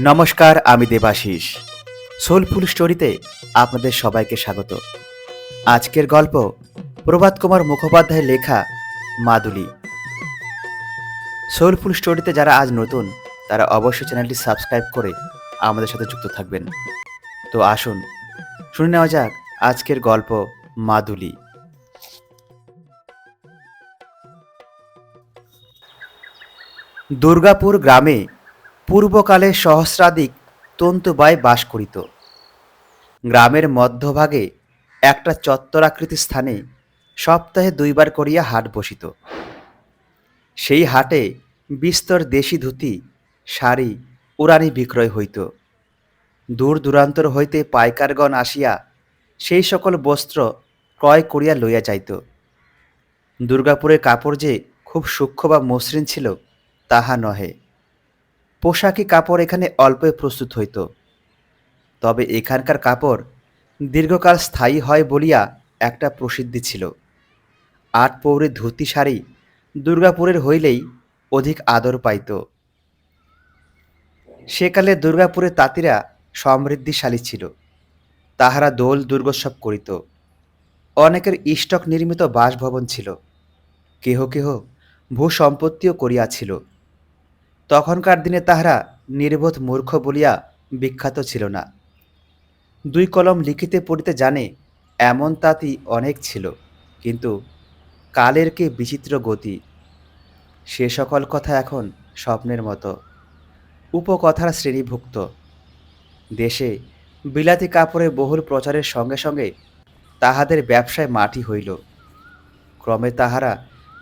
নমস্কার, আমি দেবাশিস। সোলফুল স্টোরিতে আপনাদের সবাইকে স্বাগত। আজকের গল্প প্রভাত কুমার মুখোপাধ্যায়ের লেখা মাদুলি। সোলফুল স্টোরিতে যারা আজ নতুন তারা অবশ্যই চ্যানেলটি সাবস্ক্রাইব করে আমাদের সাথে যুক্ত থাকবেন। তো আসুন শুনে নেওয়া যাক আজকের গল্প মাদুলি। দুর্গাপুর গ্রামে পূর্বকালে সহস্রাধিক তন্তুবায় বাস করিত। গ্রামের মধ্যভাগে একটা চত্বরাকৃতি স্থানে সপ্তাহে 2 বার করিয়া হাট বসিত। সেই হাটে বিস্তর দেশি ধুতি, শাড়ি, উড়ানি বিক্রয় হইত। দূর দূরান্তর হইতে পাইকারগণ আসিয়া সেই সকল বস্ত্র ক্রয় করিয়া লইয়া যাইত। দুর্গাপুরের কাপড় যে খুব সূক্ষ্ম বা মসৃণ ছিল তাহা নহে। পোশাকি কাপড় এখানে অল্পে প্রস্তুত হইত, তবে এখানকার কাপড় দীর্ঘকাল স্থায়ী হয় বলিয়া একটা প্রসিদ্ধি ছিল। 8 পৌরে ধুতি শাড়ি দুর্গাপুরের হইলেই অধিক আদর পাইত। সেকালে দুর্গাপুরের তাঁতিরা সমৃদ্ধিশালী ছিল। তাহারা দোল দুর্গোৎসব করিত। অনেকের ইষ্টক নির্মিত বাসভবন ছিল, কেহ কেহ ভূসম্পত্তিও করিয়াছিল। তখনকার দিনে তাহারা নির্বোধ মূর্খ বলিয়া বিখ্যাত ছিল না। 2 কলম লিখিতে পড়িতে জানে এমন তাঁতি অনেক ছিল, কিন্তু কালের কি বিচিত্র গতি! সে সকল কথা এখন স্বপ্নের মতো, উপকথার শ্রেণীভুক্ত। দেশে বিলাতি কাপড়ের বহুল প্রচারের সঙ্গে সঙ্গে তাহাদের ব্যবসায় মাটি হইল। ক্রমে তাহারা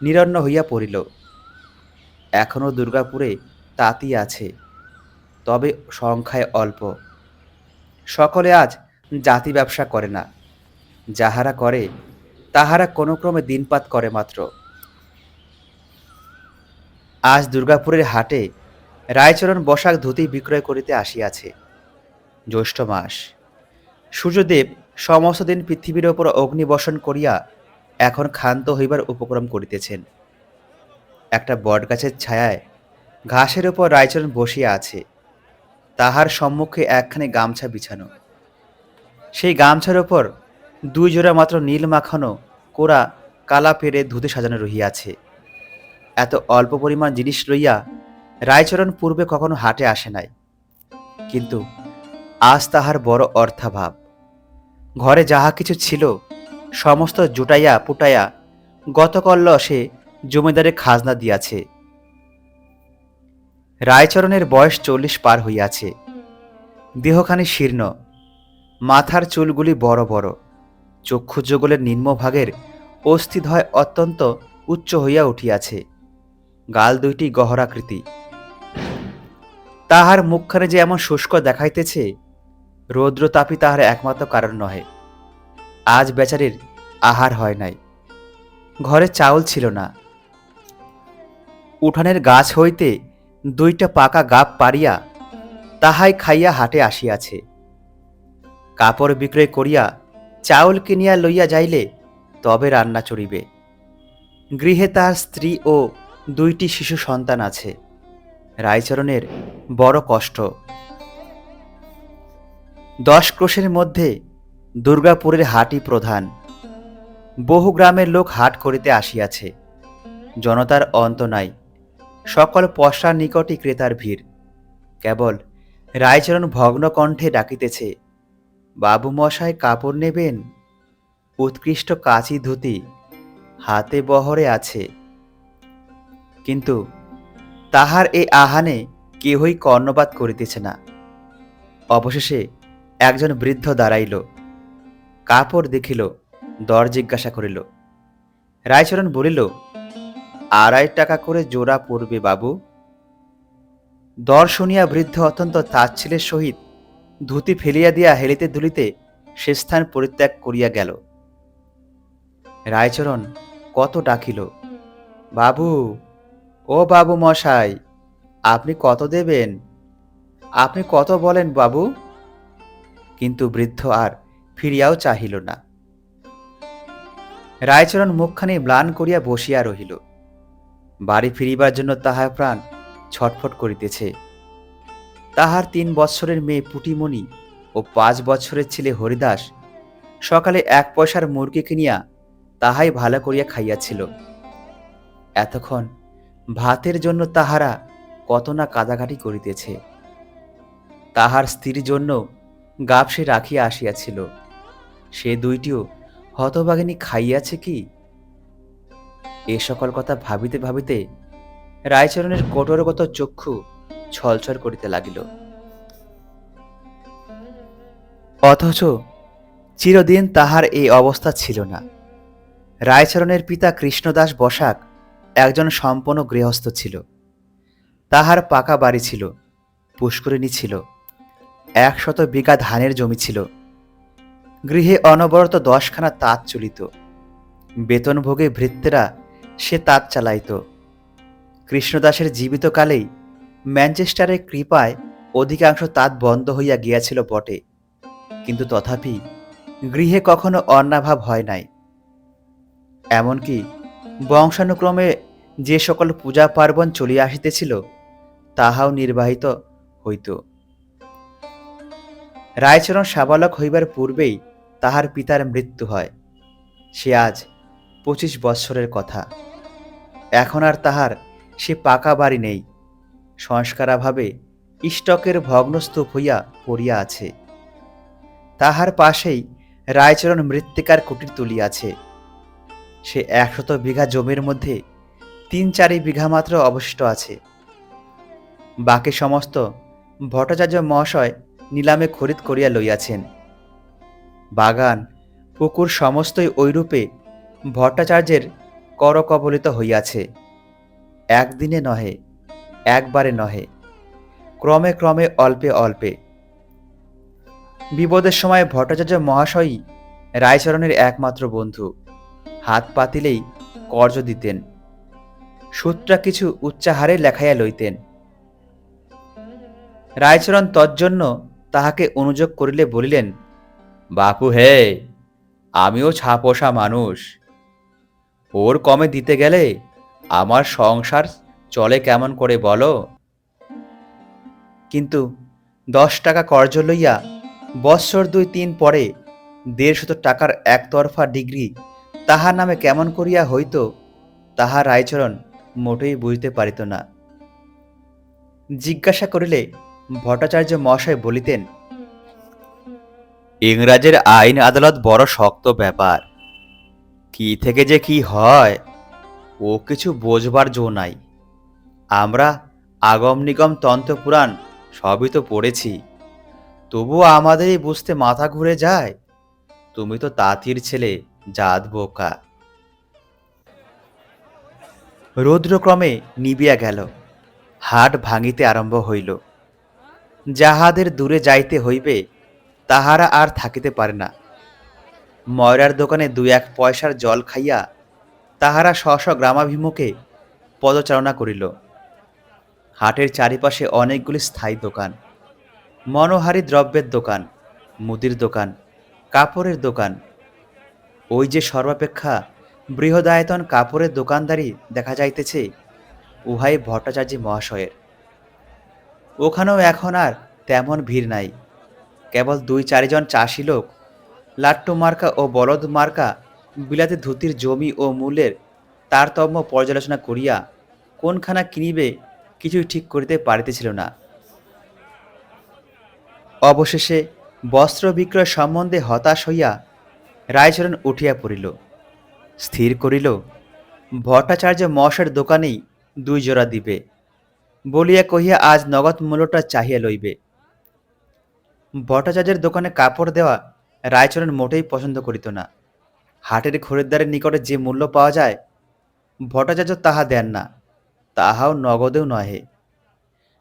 নিরন্ন হইয়া পড়িল। এখনও দুর্গাপুরে তাঁতি আছে, তবে সংখ্যায় অল্প। সকলে আজ জাতি ব্যবসা করে না। যাহারা করে তাহারা কোনো ক্রমে দিনপাত করে মাত্র। আজ দুর্গাপুরের হাটে রায়চরণ বসাক ধুতি বিক্রয় করিতে আসিয়াছে। জ্যৈষ্ঠ মাস। সূর্যদেব সমস্ত দিন পৃথিবীর ওপর অগ্নিবর্ষণ করিয়া এখন ক্ষান্ত হইবার উপক্রম করিতেছেন। একটা বটগাছের ছায়ায় ঘাসের ওপর রায়চরণ বসিয়া আছে। তাহার সম্মুখে একখানি গামছা বিছানো। সেই গামছার ওপর 2 জোড়া মাত্র নীল মাখানো কোরা কালা পেরে ধুতি সাজানো রহিয়াছে। এত অল্প পরিমাণ জিনিস লইয়া রায়চরণ পূর্বে কখনো হাটে আসে নাই, কিন্তু আজ তাহার বড় অর্থাভাব। ঘরে যাহা কিছু ছিল সমস্ত জুটাইয়া পুটাইয়া গতকল্য সে জমিদারের খাজনা দিয়াছে। রায়চরণের বয়স 40 পার হইয়াছে। দেহখানি শীর্ণ, মাথার চুলগুলি বড় বড়, চক্ষুযুগলের নিম্নভাগের অস্থিদ্বয় অত্যন্ত উচ্চ হইয়া উঠিয়াছে। গাল 2টি গহরাকৃতি। তাহার মুখখানে যে এমন শুষ্ক দেখাইতেছে, রৌদ্রতাপই তাহার একমাত্র কারণ নহে। আজ বেচারির আহার হয় নাই। ঘরে চাউল ছিল না। উঠানের গাছ হইতে 2টা পাকা গাব পারিয়া তাহাই খাইয়া হাটে আসিয়াছে। কাপড় বিক্রয় করিয়া চাউল কিনিয়া লইয়া যাইলে তবে রান্না চড়িবে। গৃহে তার স্ত্রী ও 2টি শিশু সন্তান আছে। রায়চরণের বড় কষ্ট। 10 ক্রোশের মধ্যে দুর্গাপুরের হাটই প্রধান। বহু গ্রামের লোক হাট করিতে আসিয়াছে। জনতার অন্ত নাই। সকল পসরার নিকটই ক্রেতার ভিড়। কেবল রায়চরণ ভগ্ন কণ্ঠে ডাকিতেছে, বাবু মশাই কাপড় নেবেন? উৎকৃষ্ট কাচি ধুতি হাতে বহরে আছে। কিন্তু তাহার এই আহ্বানে কেহই কর্ণপাত করিতেছে না। অবশেষে একজন বৃদ্ধ দাঁড়াইল, কাপড় দেখিল, দর জিজ্ঞাসা করিল। রায়চরণ বলিল, 2.5 টাকা করে জোড়া পড়বে বাবু। দর শুনিয়া বৃদ্ধ অত্যন্ত তাচ্ছিল্যের সহিত ধুতি ফেলিয়া দিয়া হেলিতে দুলিতে সে স্থান পরিত্যাগ করিয়া গেল। রায়চরণ কত ডাকিল, বাবু, ও বাবু মশাই, আপনি কত দেবেন? আপনি কত বলেন বাবু? কিন্তু বৃদ্ধ আর ফিরিয়াও চাহিল না। রায়চরণ মুখখানি ম্লান করিয়া বসিয়া রহিল। বাড়ি ফিরিবার জন্য তাহার প্রাণ ছটফট করিতেছে। তাহার ৩ বৎসরের মেয়ে পুটিমণি ও ৫ বৎসরের ছেলে হরিদাস সকালে ১ পয়সার মুরগি কিনিয়া তাহাই ভালো করিয়া খাইয়াছিল। এতক্ষণ ভাতের জন্য তাহারা কত না কাদাকাটি করিতেছে। তাহার স্ত্রীর জন্য গাব সে রাখিয়া আসিয়াছিল, সে দুইটিও হতভাগিনী খাইয়াছে কি? এ সকল কথা ভাবিতে ভাবিতে রায়চরণের কঠোরগত চক্ষু ছলছল করিতে লাগিল। অথচ চিরদিন তাহার এই অবস্থা ছিল না। রায়চরণের পিতা কৃষ্ণদাস বসাক একজন সম্পন্ন গৃহস্থ ছিল। তাহার পাকা বাড়ি ছিল, পুষ্করিণী ছিল, ১০০ বিঘা ধানের জমি ছিল। গৃহে অনবরত ১০খানা তাঁত চলিত। বেতনভোগে ভৃত্যেরা সে তাঁত চালাইত। কৃষ্ণদাসের জীবিতকালেই ম্যানচেস্টারের কৃপায় অধিকাংশ তাঁত বন্ধ হইয়া গিয়াছিল বটে, কিন্তু তথাপি গৃহে কখনো অন্নাভাব হয় নাই। এমনকি বংশানুক্রমে যে সকল পূজা পার্বণ চলিয়া আসিতেছিল তাহাও নির্বাহিত হইত। রায়চরণ সাবালক হইবার পূর্বেই তাহার পিতার মৃত্যু হয়। সে আজ ২৫ বৎসরের কথা। এখন আর তাহার সে পাকা বাড়ি নেই, সংস্কারাভাবে ইষ্টকের ভগ্নস্তূপ হইয়া পড়িয়া আছে। তাহার পাশেই রায়চরণ মৃত্তিকার কুটির তুলিয়াছে। সে ১০০ বিঘা জমির মধ্যে ৩-৪ বিঘা মাত্র অবশিষ্ট আছে। বাকি সমস্ত ভট্টাচার্য মহাশয় নিলামে খরিদ করিয়া লইয়াছেন। বাগান পুকুর সমস্তই ঐরূপে ভট্টাচার্যের করকবলিত হইয়াছে। একদিনে নহে, একবারে নহে, ক্রমে ক্রমে অল্পে অল্পে। বিপদের সময় ভট্টাচার্য মহাশয়ই রায়চরণের একমাত্র বন্ধু। হাত পাতিলেই কর্জ দিতেন, সূত্রা কিছু উচ্চাহারে লেখাইয়া লইতেন। রায়চরণ তজ্জন্য তাহাকে অনুযোগ করিলে বলিলেন, বাপু হে, আমিও ছাপোষা মানুষ, ওর কমে দিতে গেলে আমার সংসার চলে কেমন করে বলো? কিন্তু ১০ টাকা কর্জ লইয়া বৎসর ২-৩ পরে ১৫০ টাকার একতরফা ডিগ্রি তাহার নামে কেমন করিয়া হইত তাহা রায়চরণ মোটেই বুঝিতে পারিত না। জিজ্ঞাসা করিলে ভট্টাচার্য মহাশয় বলিতেন, ইংরাজের আইন আদালত বড় শক্ত ব্যাপার, কি থেকে যে কি হয় ও কিছু বোঝবার জো নাই। আমরা আগম নিগম তন্ত্রপুরাণ সবই তো পড়েছি, তবুও আমাদেরই বুঝতে মাথা ঘুরে যায়। তুমি তো তাঁতির ছেলে, জাত বোকা। রৌদ্রক্রমে নিবিয়া গেল, হাট ভাঙিতে আরম্ভ হইল। যাহাদের দূরে যাইতে হইবে তাহারা আর থাকিতে পারে না। ময়রার দোকানে ২-১ পয়সার জল খাইয়া তাহারা স্ব গ্রামাভিমুখে পদচারণা করিল। হাটের চারিপাশে অনেকগুলি স্থায়ী দোকান, মনোহারী দ্রব্যের দোকান, মুদির দোকান, কাপড়ের দোকান। ওই যে সর্বাপেক্ষা বৃহদায়তন কাপড়ের দোকানদারি দেখা যাইতেছে, উহাই ভট্টাচার্য মহাশয়ের। ওখানেও এখন আর তেমন ভিড় নাই। কেবল ২-৪ জন চাষি লোক লাট্টু মার্কা ও বলদ মার্কা বিলাতি ধুতির জমি ও মূল্যের তারতম্য পর্যালোচনা করিয়া কোনখানা কিনিবে কিছুই ঠিক করিতে পারিতেছিল না। অবশেষে বস্ত্র বিক্রয় সম্বন্ধে হতাশ হইয়া রায়চরণ উঠিয়া পড়িল। স্থির করিল, ভট্টাচার্য মহাশয়ের দোকানেই ২ জোড়া দিবে বলিয়া কহিয়া আজ নগদ মূল্যটা চাহিয়া লইবে। ভট্টাচার্যের দোকানে কাপড় দেওয়া রায়চরণ মোটেই পছন্দ করিত না। হাটের খরিদ্দারের নিকটে যে মূল্য পাওয়া যায় ভট্টাচার্য তাহা দেন না, তাহাও নগদেও নহে,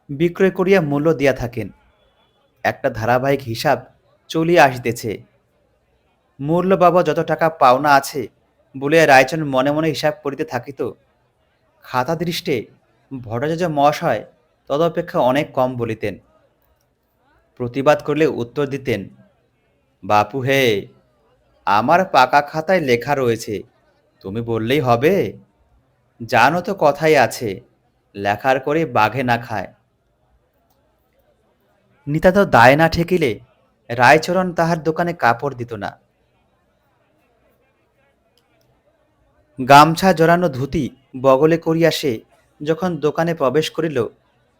বিক্রয় করিয়া মূল্য দিয়া থাকেন। একটা ধারাবাহিক হিসাব চলিয়া আসিতেছে। মূল্য বাবদ যত টাকা পাওনা আছে বলিয়া রায়চরণ মনে মনে হিসাব করিতে থাকিত। খাতা দৃষ্টে ভট্টাচার্য মহাশয় তদপেক্ষা অনেক কম বলিতেন। প্রতিবাদ করলে উত্তর দিতেন, বাপু হে, আমার পাকা খাতায় লেখা রয়েছে, তুমি বললেই হবে? জানো তো কথাই আছে, লেখার করে বাঘে না খায়। নিতান্ত দায় না ঠেকিলে রায়চরণ তাহার দোকানে কাপড় দিত না। গামছা জড়ানো ধুতি বগলে করিয়া সে যখন দোকানে প্রবেশ করিল,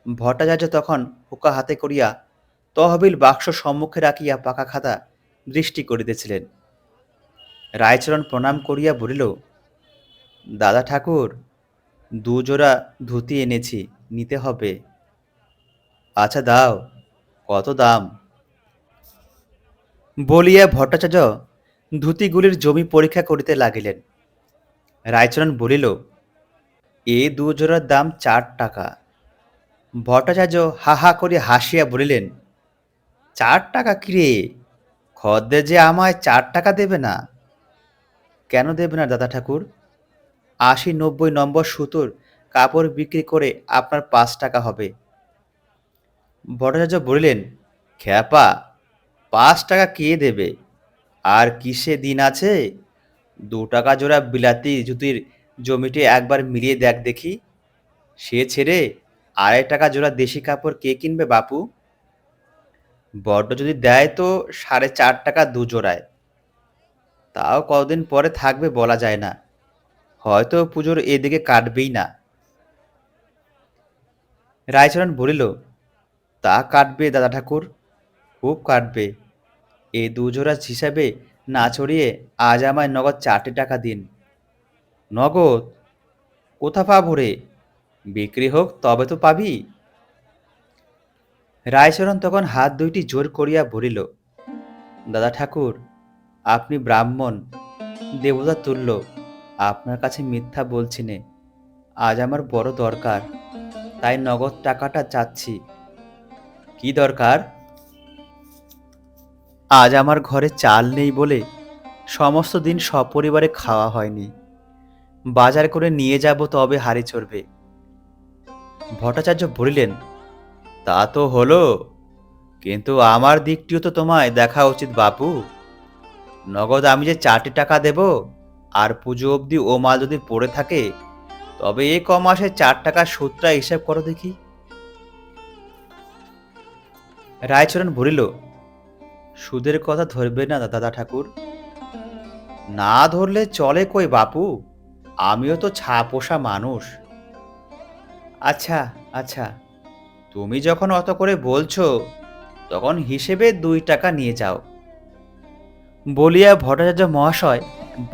ভট্টাচার্য তখন হুকা হাতে করিয়া তহবিল বাক্স সম্মুখে রাখিয়া পাকা খাতা দৃষ্টি করিতেছিলেন। রায়চরণ প্রণাম করিয়া বলিল, দাদা ঠাকুর, দুজোড়া ধুতি এনেছি, নিতে হবে। আচ্ছা দাও, কত দাম? বলিয়া ভট্টাচার্য ধুতিগুলির জমি পরীক্ষা করিতে লাগিলেন। রায়চরণ বলিল, এ দুজোড়ার দাম 4 টাকা। ভট্টাচার্য হা হা করে হাসিয়া বলিলেন, 4 টাকা কিরে? খদ্দের যে আমায় 4 টাকা দেবে না। কেন দেবে না দাদা ঠাকুর? 80-90 নম্বর সুতোর কাপড় বিক্রি করে আপনার 5 টাকা হবে। ভট্টাচার্য বলিলেন, খ্যাপা, 5 টাকা কে দেবে? আর কিসে দিন আছে? 2 টাকা জোড়া বিলাতি জুতির জমিটি একবার মিলিয়ে দেখ দেখি। সে ছেড়ে 2.5 টাকা জোড়া দেশি কাপড় কে কিনবে বাপু? বড্ড যদি দেয় তো 4.5 টাকা দুজোড়ায়। তাও কতদিন পরে থাকবে বলা যায় না, হয়তো পুজোর এদিকে কাটবেই না। রায়চরণ বলিল, তা কাটবে দাদা ঠাকুর, খুব কাটবে। এই দুজোড়া হিসাবে না ছড়িয়ে আজ আমায় নগদ 4টে টাকা দিন। নগদ? কোথা পাবো রে? বিক্রি হোক তবে তো পাবি। রায়চরণ তখন হাত দুইটি জোর করিয়া বলিল, দাদা ঠাকুর, আপনি ব্রাহ্মণ, দেবতা তুল্য, আপনার কাছে মিথ্যা বলছি নে। আজ আমার বড় দরকার, তাই নগদ টাকাটা চাচ্ছি। কি দরকার? আজ আমার ঘরে চাল নেই বলে সমস্ত দিন সপরিবারে খাওয়া হয়নি। বাজার করে নিয়ে যাব তবে হাড়ি চড়বে। ভট্টাচার্য বলিলেন, তা তো হলো, কিন্তু আমার দিকটিও তো তোমায় দেখা উচিত বাপু। নগদ আমি যে 4টে টাকা দেব, আর পুজো অবধি ও মাল যদি পড়ে থাকে, তবে এ কমাসে 4 টাকার সুদটা হিসাব করো দেখি। রায়চরণ বলিল, সুদের কথা ধরবে না দাদা ঠাকুর। না ধরলে চলে কই বাপু, আমিও তো ছাপোষা মানুষ। আচ্ছা আচ্ছা, তুমি যখন অত করে বলছো, তখন হিসেবে 2 টাকা নিয়ে যাও। বলিয়া ভট্টাচার্য মহাশয়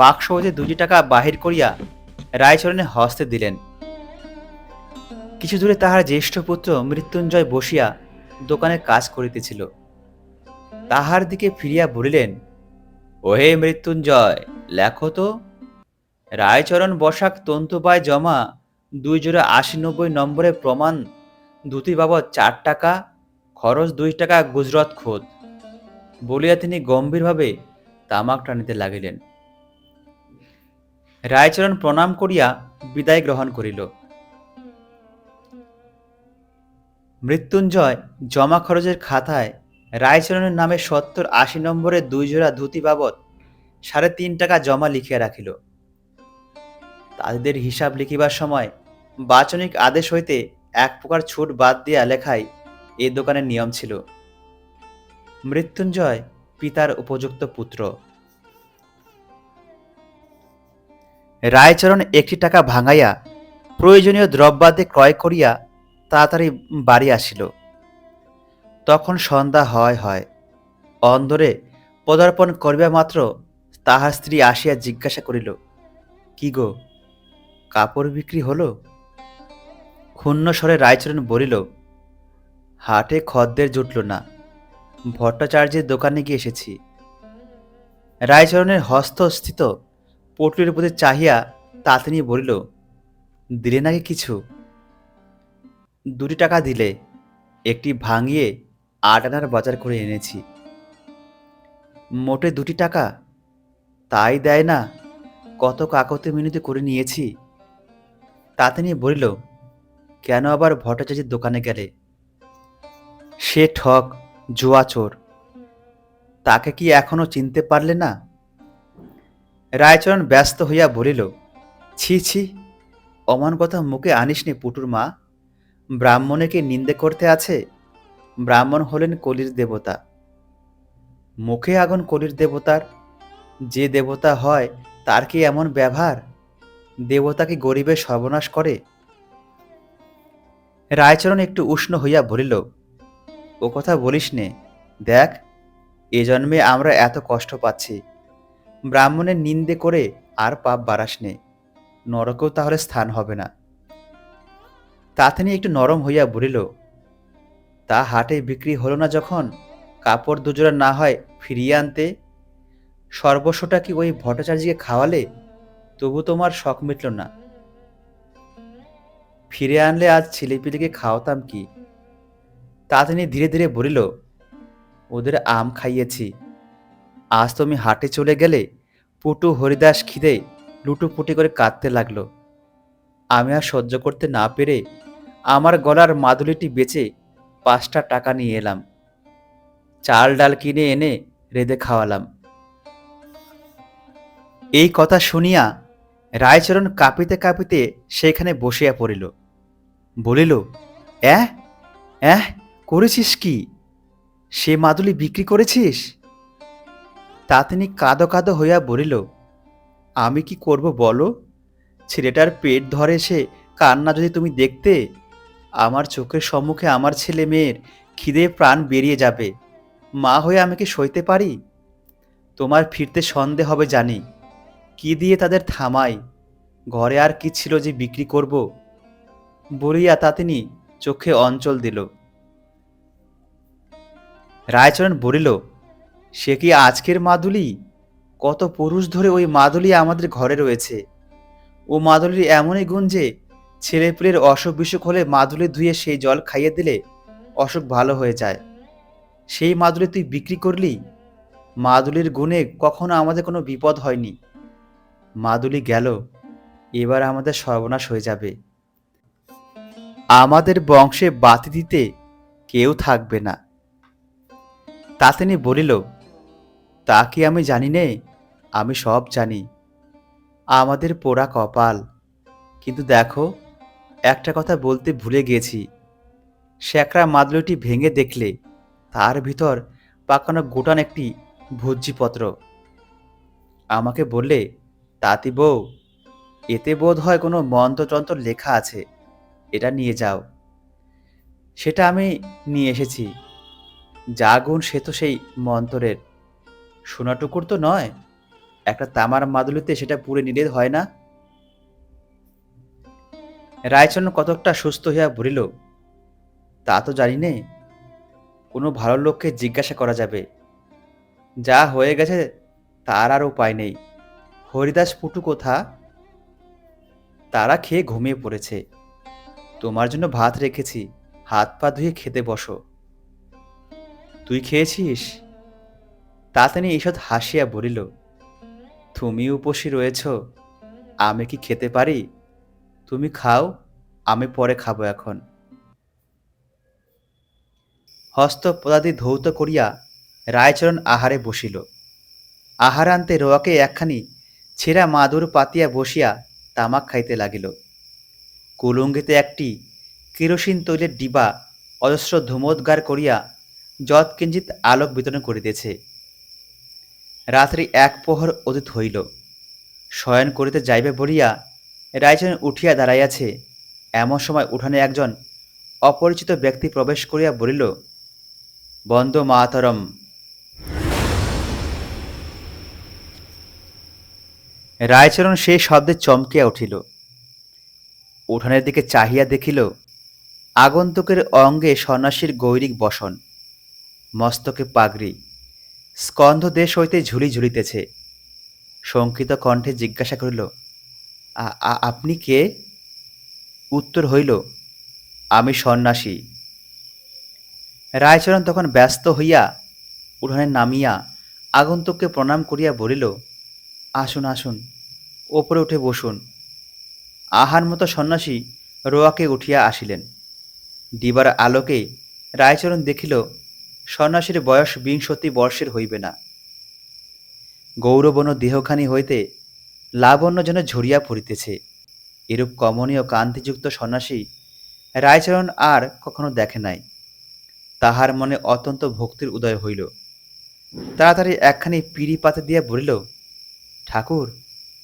বাক্স হইতে 2টি টাকা বাহির করিয়া রায়চরণের হস্তে দিলেন। কিছু দূরে তাহার জ্যেষ্ঠ পুত্র মৃত্যুঞ্জয় বসিয়া দোকানে কাজ করিতেছিল। তাহার দিকে ফিরিয়া বলিলেন, ওহে মৃত্যুঞ্জয়, লেখো তো, রায়চরণ বসাক তন্তুবায় জমা 2 জোড়া 80-90 নম্বরের প্রমাণ ধুতি বাবদ 4 টাকা, খরচ 2 টাকা গুজরত খোদ। বলিয়া তিনি গম্ভীরভাবে তামাক টানিতে লাগিলেন। রায়চরণ প্রণাম করিয়া বিদায় গ্রহণ করিল। মৃত্যুঞ্জয় জমা খরচের খাতায় রায়চরণের নামে 70-80 নম্বরের 2 জোড়া ধুতি বাবদ 3.5 টাকা জমা লিখিয়া রাখিল। তাদের হিসাব লিখিবার সময় বাচনিক আদেশ হইতে এক প্রকার ছুট বাদ দিয়া লেখাই এ দোকানের নিয়ম ছিল। মৃত্যুঞ্জয় পিতার উপযুক্ত পুত্র। রায়চরণ 1টি টাকা ভাঙাইয়া প্রয়োজনীয় দ্রব্যাদি ক্রয় করিয়া তাড়াতাড়ি বাড়ি আসিল। তখন সন্ধ্যা হয় হয়। অন্দরে পদার্পণ করিবা মাত্র তাহার স্ত্রী আসিয়া জিজ্ঞাসা করিল, কি গো, কাপড় বিক্রি হলো? ক্ষুণ্ণ স্বরে রায়চরণ বলিল, হাটে খদ্দের জুটল না, ভট্টাচার্যের দোকানে গিয়ে এসেছি। রায়চরণের হস্তস্থিত পটলির প্রতি চাহিয়া তাতিনি বলিল, দিলে নাকি কিছু? 2টি টাকা দিলে, একটি ভাঙিয়ে 8 আনার বাজার করে এনেছি। মোটে 2টি টাকা? তাই দেয় না, কত কাকতে মিনতি করে নিয়েছি। তাতিনি বলিল, কেন আবার ভট্টাচার্যের দোকানে গেলে? সে ঠক, জুয়াচোর, তাকে কি এখনো চিনতে পারলে না? রায়চরণ ব্যস্ত হইয়া বলিল, ছি ছি, অমন কথা মুখে আনিসনি পুটুর মা। ব্রাহ্মণে কি নিন্দে করতে আছে? ব্রাহ্মণ হলেন কলির দেবতা। মুখে আগুন কলির দেবতার। যে দেবতা হয় তার কি এমন ব্যবহার? দেবতা কি গরিবের সর্বনাশ করে? রায়চরণ একটু উষ্ণ হইয়া বলিল, ও কথা বলিস নে। দেখ, এ জন্মে আমরা এত কষ্ট পাচ্ছি, ব্রাহ্মণের নিন্দে করে আর পাপ বাড়াস নে, নরকেও তাহলে স্থান হবে না। তাতেনি একটু নরম হইয়া বলিল, তা হাটে বিক্রি হলো না যখন, কাপড় দুজোড়া না হয় ফিরিয়ে আনতে? সর্বস্বটা কি ওই ভট্টাচার্যকে খাওয়ালে? তবু তোমার শখ মিটল না। ফিরে আনলে আজ ছেলেপিলেকে খাওয়াতাম কি? তাতেনি ধীরে ধীরে বলিল, ওদের আম খাইয়েছি। আজ তুমি হাটে চলে গেলে পুটু হরিদাস খিদে লুটোপুটি করে কাঁদতে লাগলো। আমি আর সহ্য করতে না পেরে আমার গলার মাদুলিটি বেচে 5টা টাকা নিয়ে এলাম। চাল ডাল কিনে এনে রেঁধে খাওয়ালাম। এই কথা শুনিয়া রায়চরণ কাঁপিতে কাঁপিতে সেখানে বসিয়া পড়িল। বলিল, অ্যাঁ অ্যাঁ, করেছিস কি? সে মাদুলি বিক্রি করেছিস? তা তিনি কাঁদো কাঁদো হইয়া বলিল, আমি কি করব বলো? ছেলেটার পেট ধরে সে কান্না যদি তুমি দেখতে! আমার চোখের সম্মুখে আমার ছেলে মেয়ের খিদে প্রাণ বেরিয়ে যাবে, মা হয়ে আমি কি সইতে পারি? তোমার ফিরতে সন্দেহ হবে জানি, কি দিয়ে তাদের থামাই? ঘরে আর কি ছিল যে বিক্রি করব? বলিয়া তা তিনি চোখে অঞ্চল দিল। রায়চরণ বলিল, সে কি আজকের মাদুলি? কত পুরুষ ধরে ওই মাদুলি আমাদের ঘরে রয়েছে। ও মাদুলির এমনই গুণ যে ছেলেপিলের অসুখ বিসুখ হলে মাদুলি ধুয়ে সেই জল খাইয়ে দিলে অসুখ ভালো হয়ে যায়। সেই মাদুলি তুই বিক্রি করলি? মাদুলির গুণে কখনো আমাদের কোনো বিপদ হয়নি। মাদুলি গেল, এবার আমাদের সর্বনাশ হয়ে যাবে। আমাদের বংশে বাতি দিতে কেউ থাকবে না। তাতেনি বলিল, তা কি আমি জানি নে? আমি সব জানি। আমাদের পোড়া কপাল। কিন্তু দেখো, একটা কথা বলতে ভুলে গেছি। স্যাকরা মাদুলিটি ভেঙে দেখলে তার ভিতর পাকানো গোটান একটি ভোজ্যিপত্র। আমাকে বললে, তাতি বউ, এতে বোধ হয় কোনো মন্ত্রতন্ত্র লেখা আছে, এটা নিয়ে যাও। সেটা আমি নিয়ে এসেছি। যা গুণ সে তো সেই মন্ত্রের। সোনাটুকুর তো নয়, একটা তামার মাদুলিতে সেটা পুড়ে নিলে হয় না? রায়চন্দ্র কতকটা সুস্থ হইয়া বলিল, তা তো জানি নে। কোনো ভালো লোককে জিজ্ঞাসা করা যাবে। যা হয়ে গেছে তার আর উপায় নেই। হরিদাস পুটু কোথা? তারা খেয়ে ঘুমিয়ে পড়েছে। তোমার জন্য ভাত রেখেছি, হাত পা ধুয়ে খেতে বসো। তুই খেয়েছিস? তাতেনি ঈষৎ হাসিয়া বলিল, তুমি উপসী রয়েছ, আমি কি খেতে পারি? তুমি খাও, আমি পরে খাবো এখন। হস্ত পদাদি ধৌত করিয়া রায়চরণ আহারে বসিল। আহারান্তে রোয়াকে একখানি ছেঁড়া মাদুর পাতিয়া বসিয়া তামাক খাইতে লাগিল। কুলুঙ্গিতে একটি কেরোসিন তৈলের ডিবা অজস্র ধূমোদ্গার করিয়া যৎকিঞ্চিৎ আলোক বিতরণ করিতেছে। রাত্রি 1 প্রহর অতীত হইল। শয়ন করিতে যাইবে বলিয়া রায়চরণ উঠিয়া দাঁড়াইয়াছে, এমন সময় উঠানে একজন অপরিচিত ব্যক্তি প্রবেশ করিয়া বলিল, বন্দে মাতরম। রায়চরণ সেই শব্দে চমকিয়া উঠিল। উঠানের দিকে চাহিয়া দেখিল, আগন্তুকের অঙ্গে সন্ন্যাসীর গৈরিক বসন, মস্তকে পাগড়ি, স্কন্ধ দেশ হইতে ঝুলি ঝুলিতেছে। শঙ্কিত কণ্ঠে জিজ্ঞাসা করিল, আপনি কে? উত্তর হইল, আমি সন্ন্যাসী। রায়চরণ তখন ব্যস্ত হইয়া উঠানে নামিয়া আগন্তুককে প্রণাম করিয়া বলিল, আসুন আসুন, ওপরে উঠে বসুন। আহার মতো সন্ন্যাসী রোয়াকে উঠিয়া আসিলেন। দিবার আলোকে রায়চরণ দেখিল, সন্ন্যাসীর বয়স 20 বর্ষের হইবে না। গৌরবর্ণ দেহখানি হইতে লাবণ্য যেন ঝরিয়া পড়িতেছে। এরূপ কমনীয় কান্তিযুক্ত সন্ন্যাসী রায়চরণ আর কখনো দেখে নাই। তাহার মনে অত্যন্ত ভক্তির উদয় হইল। তাড়াতাড়ি একখানি পিঁড়ি পাতে দিয়া বলিল, ঠাকুর,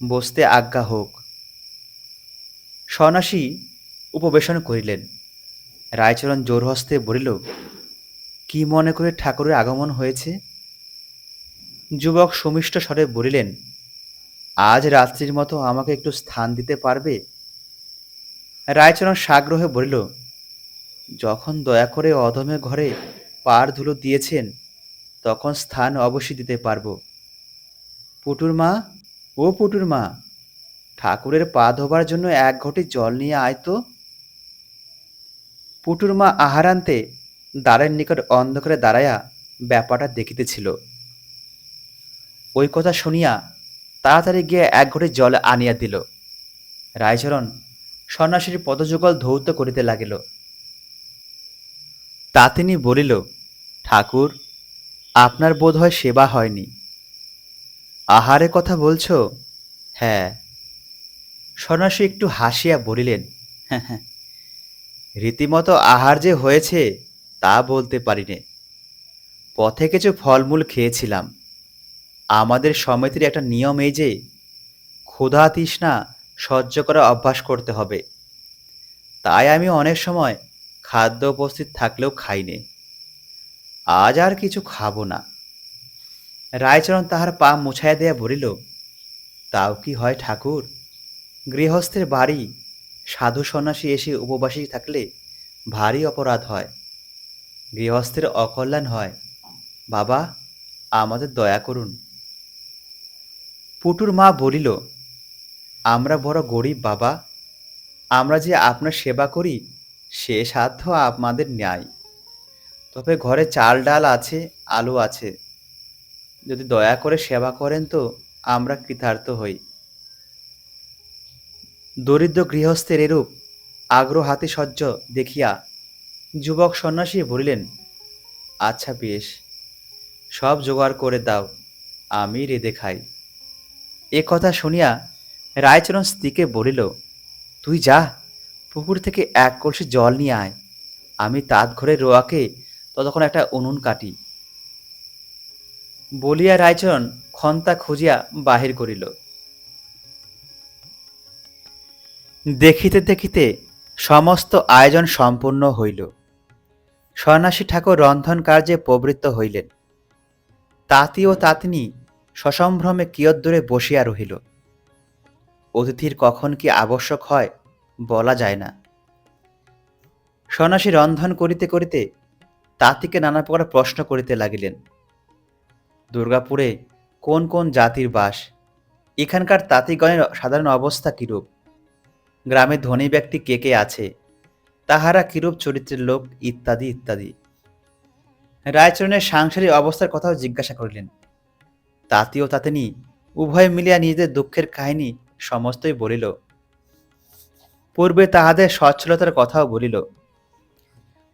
বসতে আজ্ঞা হোক। সন্ন্যাসী উপবেশন করিলেন। রায়চরণ জোরহস্তে বলিল, কি মনে করে ঠাকুরের আগমন হয়েছে? যুবক সুমিষ্ট স্বরে বলিলেন, আজ রাত্রির মতো আমাকে একটু স্থান দিতে পারবে? রায়চরণ সাগ্রহে বলিল, যখন দয়া করে অধমে ঘরে পার ধুলো দিয়েছেন, তখন স্থান অবশ্যই দিতে পারব। পুটুর মা, ও পুটুর মা, ঠাকুরের পা ধোবার জন্য এক ঘটি জল নিয়ে আয় তো। পুটুর মা আহারান্তে দ্বারের নিকট অন্ধকারে দাঁড়াইয়া ব্যাপারটা দেখিতেছিল। ওই কথা শুনিয়া তাড়াতাড়ি গিয়ে এক ঘটি জল আনিয়া দিল। রায়চরণ সন্ন্যাসীর পদযুগল ধৌত করিতে লাগিল। তাতিনী বলিল, ঠাকুর, আপনার বোধ হয় সেবা হয়নি। আহারের কথা বলছ? হ্যাঁ। সন্ন্যাসী একটু হাসিয়া বলিলেন, হ্যাঁ হ্যাঁ, রীতিমতো আহার যে হয়েছে তা বলতে পারিনে। পথে কিছু ফলমূল খেয়েছিলাম। আমাদের সমিতির একটা নিয়ম এই যে ক্ষুধা তৃষ্ণা সহ্য করা অভ্যাস করতে হবে। তাই আমি অনেক সময় খাদ্য উপস্থিত থাকলেও খাইনে। আজ আর কিছু খাবো না। রায়চরণ তাহার পা মুছাইয়া দিয়া বলিল, তাও কি হয় ঠাকুর? গৃহস্থের বাড়ি সাধু সন্ন্যাসী এসে উপবাসী থাকলে ভারী অপরাধ হয়, গৃহস্থের অকল্যাণ হয়। বাবা, আমাদের দয়া করুন। পুটুর মা বলিল, আমরা বড় গরিব বাবা, আমরা যে আপনার সেবা করি সে সাধ্য আমাদের ন্যায়। তবে ঘরে চাল ডাল আছে, আলু আছে। যদি দয়া করে সেবা করেন তো আমরা কৃতার্থ হই। দরিদ্র গৃহস্থের এরূপ আগ্রহাতিশয্য দেখিয়া যুবক সন্ন্যাসী বলিলেন, আচ্ছা বেশ, সব জোগাড় করে দাও, আমি রেঁধে খাই। এ কথা শুনিয়া রায়চরণ স্ত্রীকে বলিল, তুই যা, পুকুর থেকে এক কলসি জল নিয়ে আয়। আমি তাঁত ঘরে রোয়াকে ততক্ষণ একটা উনুন কাটি। বলিয়া রায়চরণ খন্তা খুঁজিয়া বাহির করিল। দেখিতে দেখিতে সমস্ত আয়োজন সম্পূর্ণ হইল। সন্ন্যাসী ঠাকুর রন্ধন কার্যে প্রবৃত্ত হইলেন। তাঁতি ও তাঁতিনী সসম্ভ্রমে কিয়দ্দূরে বসিয়া রহিল। অতিথির কখন কি আবশ্যক হয় বলা যায় না। সন্ন্যাসী রন্ধন করিতে করিতে তাঁতিকে নানা প্রকার প্রশ্ন করিতে লাগিলেন। দুর্গাপুরে কোন কোন জাতির বাস? এখানকার তাঁতিগণের সাধারণ অবস্থা কিরূপ? গ্রামে ধনী ব্যক্তি কে কে আছে? তাহারা কিরূপ চরিত্রের লোক? ইত্যাদি ইত্যাদি। রায়চরণের সাংসারিক অবস্থার কথাও জিজ্ঞাসা করিলেন। তাঁতি ও তাঁতিনী উভয় মিলিয়া নিজেদের দুঃখের কাহিনী সমস্তই বলিল। পূর্বে তাহাদের সচ্ছলতার কথাও বলিল।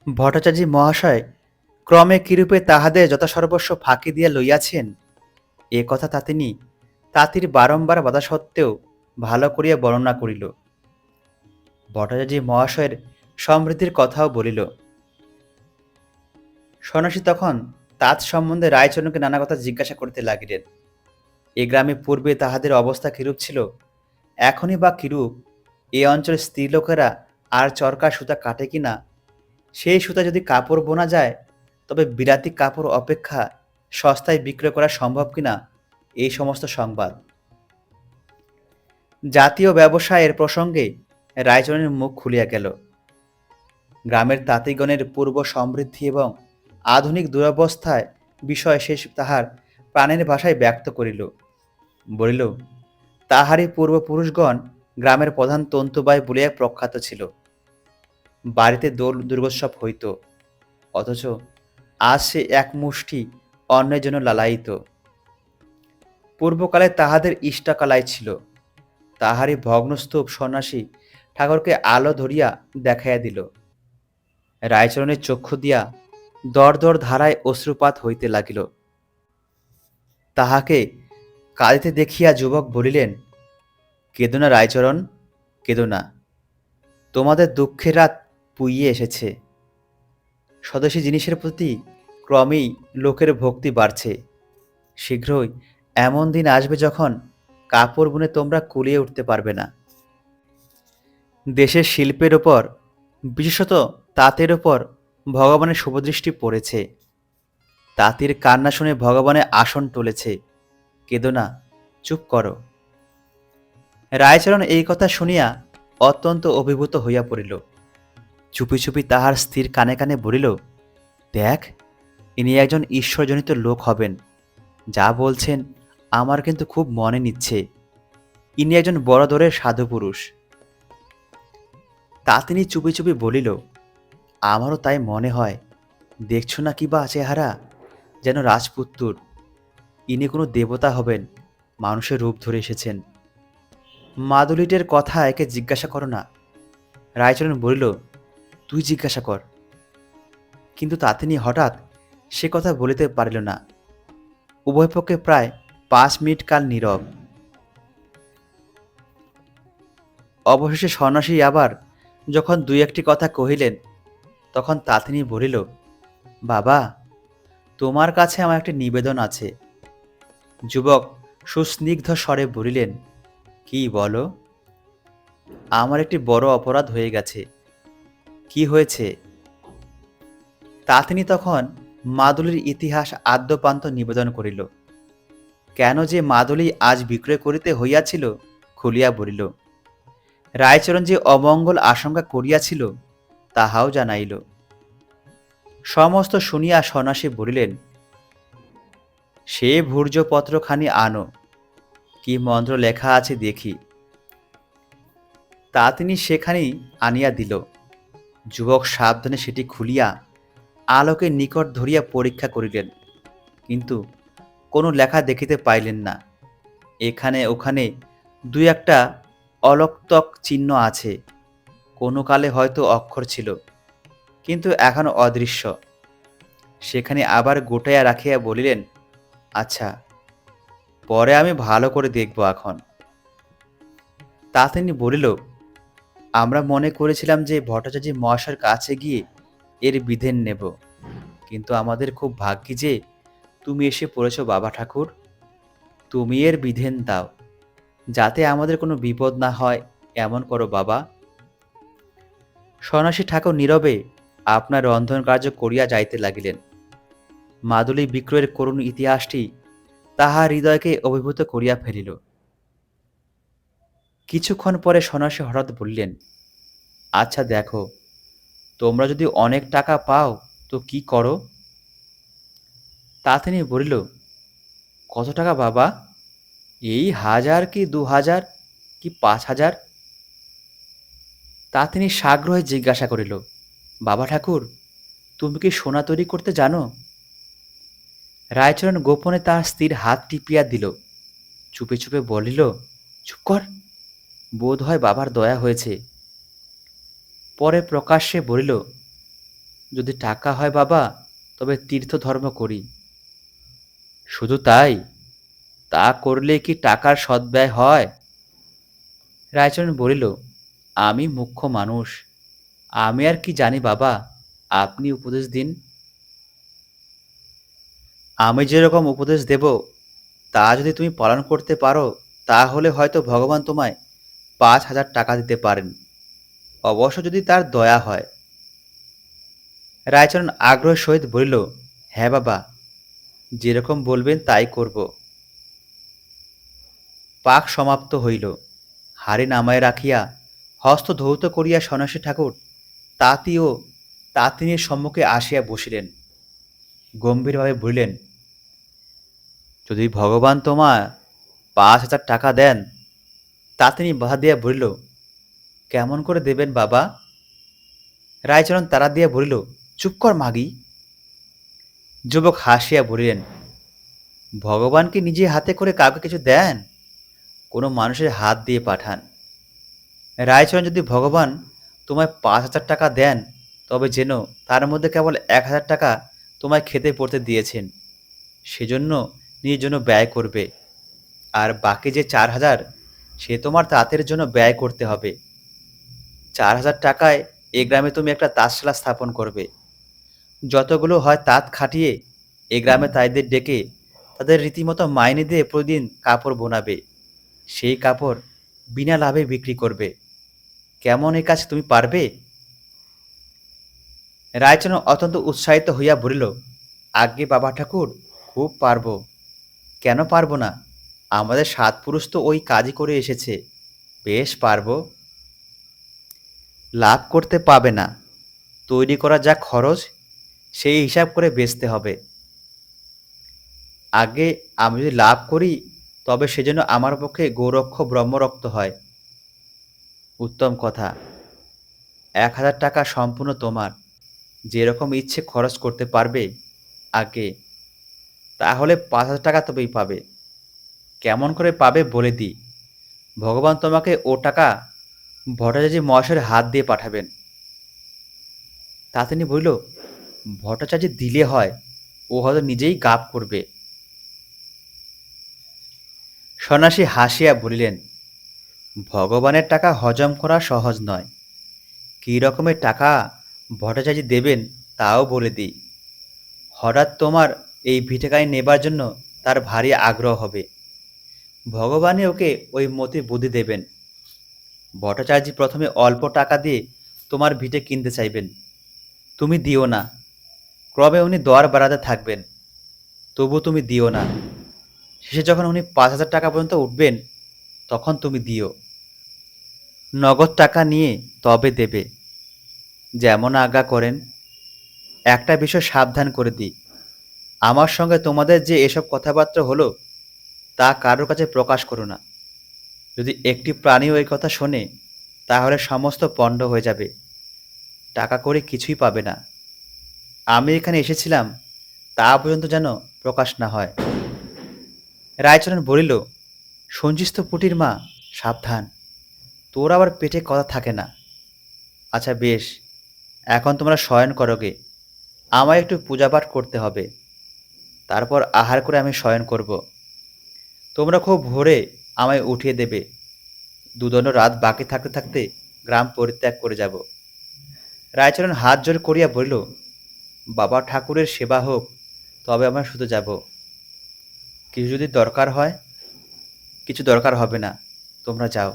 ভট্টাচার্য মহাশয় ক্রমে কিরূপে তাহাদের যথাসর্বস্ব ফাঁকি দিয়া লইয়াছেন, এ কথা তাতিনী তাঁতির বারম্বার বাধা সত্ত্বেও ভালো করিয়া বর্ণনা করিল। ভট্টাচার্য মহাশয়ের সমৃদ্ধির কথাও বলিল। সন্ন্যাসী তখন তাঁত সম্বন্ধে রায়চরণকে নানা কথা জিজ্ঞাসা করিতে লাগিলেন। এ গ্রামে পূর্বে তাহাদের অবস্থা কিরূপ ছিল, এখনই বা কিরূপ, এ অঞ্চলের স্ত্রীলোকেরা আর চরকা সুতা কাটে কিনা, সেই সুতা যদি কাপড় বোনা যায় তবে বিলাতি কাপড় অপেক্ষা সস্তায় বিক্রয় করা সম্ভব কিনা, এই সমস্ত সংবাদ। জাতীয় ব্যবসায়ের প্রসঙ্গে রায়চরণের মুখ খুলিয়া গেল। গ্রামের তাঁতিগণের পূর্ব সমৃদ্ধি এবং আধুনিক দুরবস্থায় বিষয় শেষ তাহার প্রাণের ভাষায় ব্যক্ত করিল। বলিল, তাহারই পূর্বপুরুষগণ গ্রামের প্রধান তন্তুবায় বলিয়া প্রখ্যাত ছিল। বাড়িতে দোল দুর্গোৎসব হইত, অথচ আজ সে এক মুষ্টি অন্যের জন্য লালায়িত। পূর্বকালে তাহাদের ইষ্টাকালায় ছিল, তাহারই ভগ্নস্তূপ সন্ন্যাসী ঠাকুরকে আলো ধরিয়া দেখাইয়া দিল। রায়চরণের চক্ষু দিয়া দর দর ধারায় অশ্রুপাত হইতে লাগিল। তাহাকে কাঁদিতে দেখিয়া যুবক বলিলেন, কেঁদো না রায়চরণ, কেঁদো না, তোমাদের দুঃখের রাত পুইয়ে এসেছে। স্বদেশী জিনিসের প্রতি ক্রমেই লোকের ভক্তি বাড়ছে। শীঘ্রই এমন দিন আসবে যখন কাপড় বুনে তোমরা কুলিয়ে উঠতে পারবে না। দেশের শিল্পের ওপর, বিশেষত তাঁতের ওপর ভগবানের শুভদৃষ্টি পড়েছে। তাঁতির কান্না শুনে ভগবানের আসন টলেছে। কেঁদো না, চুপ করো। রায়চরণ এই কথা শুনিয়া অত্যন্ত অভিভূত হইয়া পড়িল। চুপি চুপি তাহার স্ত্রীর কানে কানে বলিল, দেখ, ইনি একজন ঈশ্বরজনিত লোক হবেন। যা বলছেন আমার কিন্তু খুব মনে নিচ্ছে। ইনি একজন বড় দরের সাধু পুরুষ। তা তিনি চুপি চুপি বলিল, আমারও তাই মনে হয়। দেখছো না কি বা চেহারা, যেন রাজপুত্তুর। ইনি কোনো দেবতা হবেন, মানুষের রূপ ধরে এসেছেন। মাদুলিটের কথা একে জিজ্ঞাসা করো না। রায়চরণ বলিল, তুই জিজ্ঞাসা কর। কিন্তু তাতিনি হঠাৎ সে কথা বলিতে পারিল না। উভয় পক্ষে প্রায় 5 মিনিট কাল নীরব। অবশেষে সন্ন্যাসী আবার যখন দুই একটি কথা কহিলেন, তখন তাতিনি বলিল, বাবা, তোমার কাছে আমার একটি নিবেদন আছে। যুবক সুস্নিগ্ধ স্বরে বলিলেন, কি বলো? আমার একটি বড় অপরাধ হয়ে গেছে। কি হয়েছে? তাতিনি তখন মাদুলির ইতিহাস আদ্যপান্ত নিবেদন করিল। কেন যে মাদুলি আজ বিক্রয় করিতে হইয়াছিল খুলিয়া বলিল। রায়চরণ যে অমঙ্গল আশঙ্কা করিয়াছিল তাহাও জানাইল। সমস্ত শুনিয়া সন্ন্যাসী বলিলেন, সে ভূর্জপত্রখানি আনো, কি মন্ত্র লেখা আছে দেখি। তা তিনি সেখানেই আনিয়া দিল। যুবক সাবধানে সেটি খুলিয়া আলোকের নিকট ধরিয়া পরীক্ষা করিলেন, কিন্তু কোনো লেখা দেখিতে পাইলেন না। এখানে ওখানে দুই একটা অলক্তক চিহ্ন আছে। কোনো কালে হয়তো অক্ষর ছিল, কিন্তু এখনো অদৃশ্য। সেখানে আবার গোটাইয়া রাখিয়া বলিলেন, আচ্ছা, পরে আমি ভালো করে দেখব এখন। তা তিনি বলিল, আমরা মনে করেছিলাম যে ভট্টাচার্য মহাশয়ের কাছে গিয়ে এর বিধেন নেব, কিন্তু আমাদের খুব ভাগ্যি যে তুমি এসে পড়েছ বাবা ঠাকুর। তুমি এর বিধেন দাও, যাতে আমাদের কোনো বিপদ না হয়, এমন করো বাবা। সন্ন্যাসী ঠাকুর নীরবে আপনার রন্ধন কার্য করিয়া যাইতে লাগিলেন। মাদুলি বিক্রয়ের করুণ ইতিহাসটি তাহার হৃদয়কে অভিভূত করিয়া ফেলিল। কিছুক্ষণ পরে সন্ন্যাসী হঠাৎ বললেন, আচ্ছা দেখো, তোমরা যদি অনেক টাকা পাও তো কি করো? তা তিনি বলিল, কত টাকা বাবা? এই 1000 কি 2000 কি 5000? তা তিনি সাগ্রহে জিজ্ঞাসা করিল, বাবা ঠাকুর, তুমি কি সোনা তৈরি করতে জানো? রায়চরণ গোপনে তার স্ত্রীর হাত টিপিয়া দিল। চুপে চুপে বলিল, চুপ কর, বোধ হয় বাবার দয়া হয়েছে। পরে প্রকাশ্যে বলিল, যদি টাকা হয় বাবা, তবে তীর্থ ধর্ম করি। শুধু তাই? তা করলে কি টাকার সদ্ব্যয় হয়? রায়চরণ বলিল, আমি মুখ্য মানুষ, আমি আর কি জানি বাবা, আপনি উপদেশ দিন। আমি যেরকম উপদেশ দেব তা যদি তুমি পালন করতে পারো, তাহলে হয়তো ভগবান তোমায় 5,000 টাকা দিতে পারেন, অবশ্য যদি তার দয়া হয়। রায়চরণ আগ্রহের সহিত বলিল, হ্যাঁ বাবা, যেরকম বলবেন তাই করব। পাক সমাপ্ত হইল। হাড়ি নামায় রাখিয়া হস্ত ধৌত করিয়া সন্ন্যাসী ঠাকুর তাঁতি ও তাঁতিনীর সম্মুখে আসিয়া বসিলেন। গম্ভীরভাবে বলিলেন, যদি ভগবান তোমায় 5,000 টাকা দেন। তাঁতিনী বাধা দিয়া বলিল, কেমন করে দেবেন বাবা? রায়চরণ তাড়া দিয়া বলিল, চুপ কর মাগি। যুবক হাসিয়া বলিলেন, ভগবান কি নিজে হাতে করে কাউকে কিছু দেন? কোনো মানুষের হাত দিয়ে পাঠান। রায়চরণ, যদি ভগবান তোমায় 5,000 টাকা দেন, তবে যেন তার মধ্যে কেবল 1,000 টাকা তোমায় খেতে পড়তে দিয়েছেন, সেজন্য নিজের জন্য ব্যয় করবে, আর বাকি যে 4,000 সে তোমার তাঁতের জন্য ব্যয় করতে হবে। 4,000 টাকায় এ গ্রামে তুমি একটা তাঁতশালা স্থাপন করবে। যতগুলো হয় তাঁত খাটিয়ে এ গ্রামে তাইদের ডেকে তাদের রীতিমতো মাইনে দিয়ে প্রতিদিন কাপড় বোনাবে। সেই কাপড় বিনা লাভে বিক্রি করবে। কেমন এই কাজ তুমি পারবে? রায়চরণ অত্যন্ত উৎসাহিত হইয়া বলিল, আজ্ঞে বাবা ঠাকুর, খুব পারব। কেন পারব না? আমাদের সাত পুরুষ তো ওই কাজই করে এসেছে, বেশ পারব। লাভ করতে পাবে না, তৈরি করা যা খরচ সেই হিসাব করে বেচতে হবে। আগে আমি যদি লাভ করি তবে সেজন্য আমার পক্ষে গোরক্ষ ব্রহ্মরক্ত হয়। উত্তম কথা। 1,000 টাকা সম্পূর্ণ তোমার, যেরকম ইচ্ছে খরচ করতে পারবে। আগে তাহলে 5,000 টাকা তবেই পাবে। কেমন করে পাবে বলে দিই। ভগবান তোমাকে ও টাকা ভট্টাচার্য মহাশয়ের হাত দিয়ে পাঠাবেন। তাতেনি বলিল, ভট্টাচার্য দিলে হয়, ও হয়তো নিজেই গাপ করবে। সন্ন্যাসী হাসিয়া বলিলেন, ভগবানের টাকা হজম করা সহজ নয়। কী রকমের টাকা ভট্টাচার্য দেবেন তাও বলে দিই। হঠাৎ তোমার এই ভিটেকানি নেবার জন্য তার ভারী আগ্রহ হবে। ভগবানই ওকে ওই মতি বুদ্ধি দেবেন। ভট্টাচার্য প্রথমে অল্প টাকা দিয়ে তোমার ভিটে কিনতে চাইবেন, তুমি দিও না। ক্রমে উনি দর বাড়াতে থাকবেন, তবু তুমি দিও না। শেষে যখন উনি 5,000 টাকা পর্যন্ত উঠবেন তখন তুমি দিও। নগদ টাকা নিয়ে তবে দেবে, যেমন আজ্ঞা করেন। একটা বিষয় সাবধান করে দিই, আমার সঙ্গে তোমাদের যে এসব কথাবার্তা হলো তা কারোর কাছে প্রকাশ করো না। যদি একটি প্রাণীও এই কথা শোনে তাহলে সমস্ত পণ্ড হয়ে যাবে, টাকা করে কিছুই পাবে না। আমি এখানে এসেছিলাম তা পর্যন্ত যেন প্রকাশ না হয়। রায়চরণ বলিল, শুনছিস তো পুটির মা, সাবধান, তোর আবার পেটে কথা থাকে না। আচ্ছা বেশ, এখন তোমরা শয়ন করোগে, আমায় একটু পূজাপাঠ করতে হবে, তারপর আহার করে আমি শয়ন করব। তোমরা খুব ভোরে আমায় উঠিয়ে দেবে। দুদণ্ড রাত বাকি থাকতে থাকতে গ্রাম পরিত্যাগ করে যাব। রায়চরণ হাত জোর করিয়া বলিল, বাবা ঠাকুরের সেবা হোক, তবে আমরা শুধু যাব। কিছু যদি দরকার হয়? কিছু দরকার হবে না, তোমরা যাও।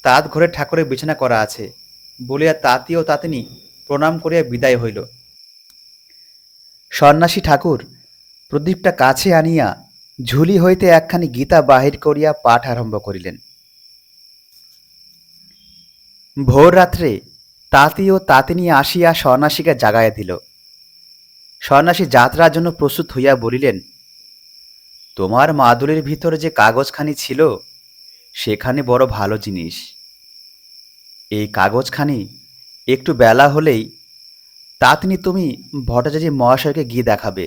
তাঁত ঘরে ঠাকুরের বিছানা করা আছে বলিয়া তাঁতি ও তাঁতিনী প্রণাম করিয়া বিদায় হইল। সন্ন্যাসী ঠাকুর প্রদীপটা কাছে আনিয়া ঝুলি হইতে একখানি গীতা বাহির করিয়া পাঠ আরম্ভ করিলেন। ভোর রাত্রে তাঁতি ও তাঁতিনী আসিয়া সন্ন্যাসীকে জাগাইয়া দিল। সন্ন্যাসী যাত্রার জন্য প্রস্তুত হইয়া বলিলেন, তোমার মাদুলির ভিতরে যে কাগজখানি ছিল সেখানে বড় ভালো জিনিস। এই কাগজখানি একটু বেলা হলেই তাঁতিনী তুমি ভট্টাচার্য মহাশয়কে গিয়ে দেখাবে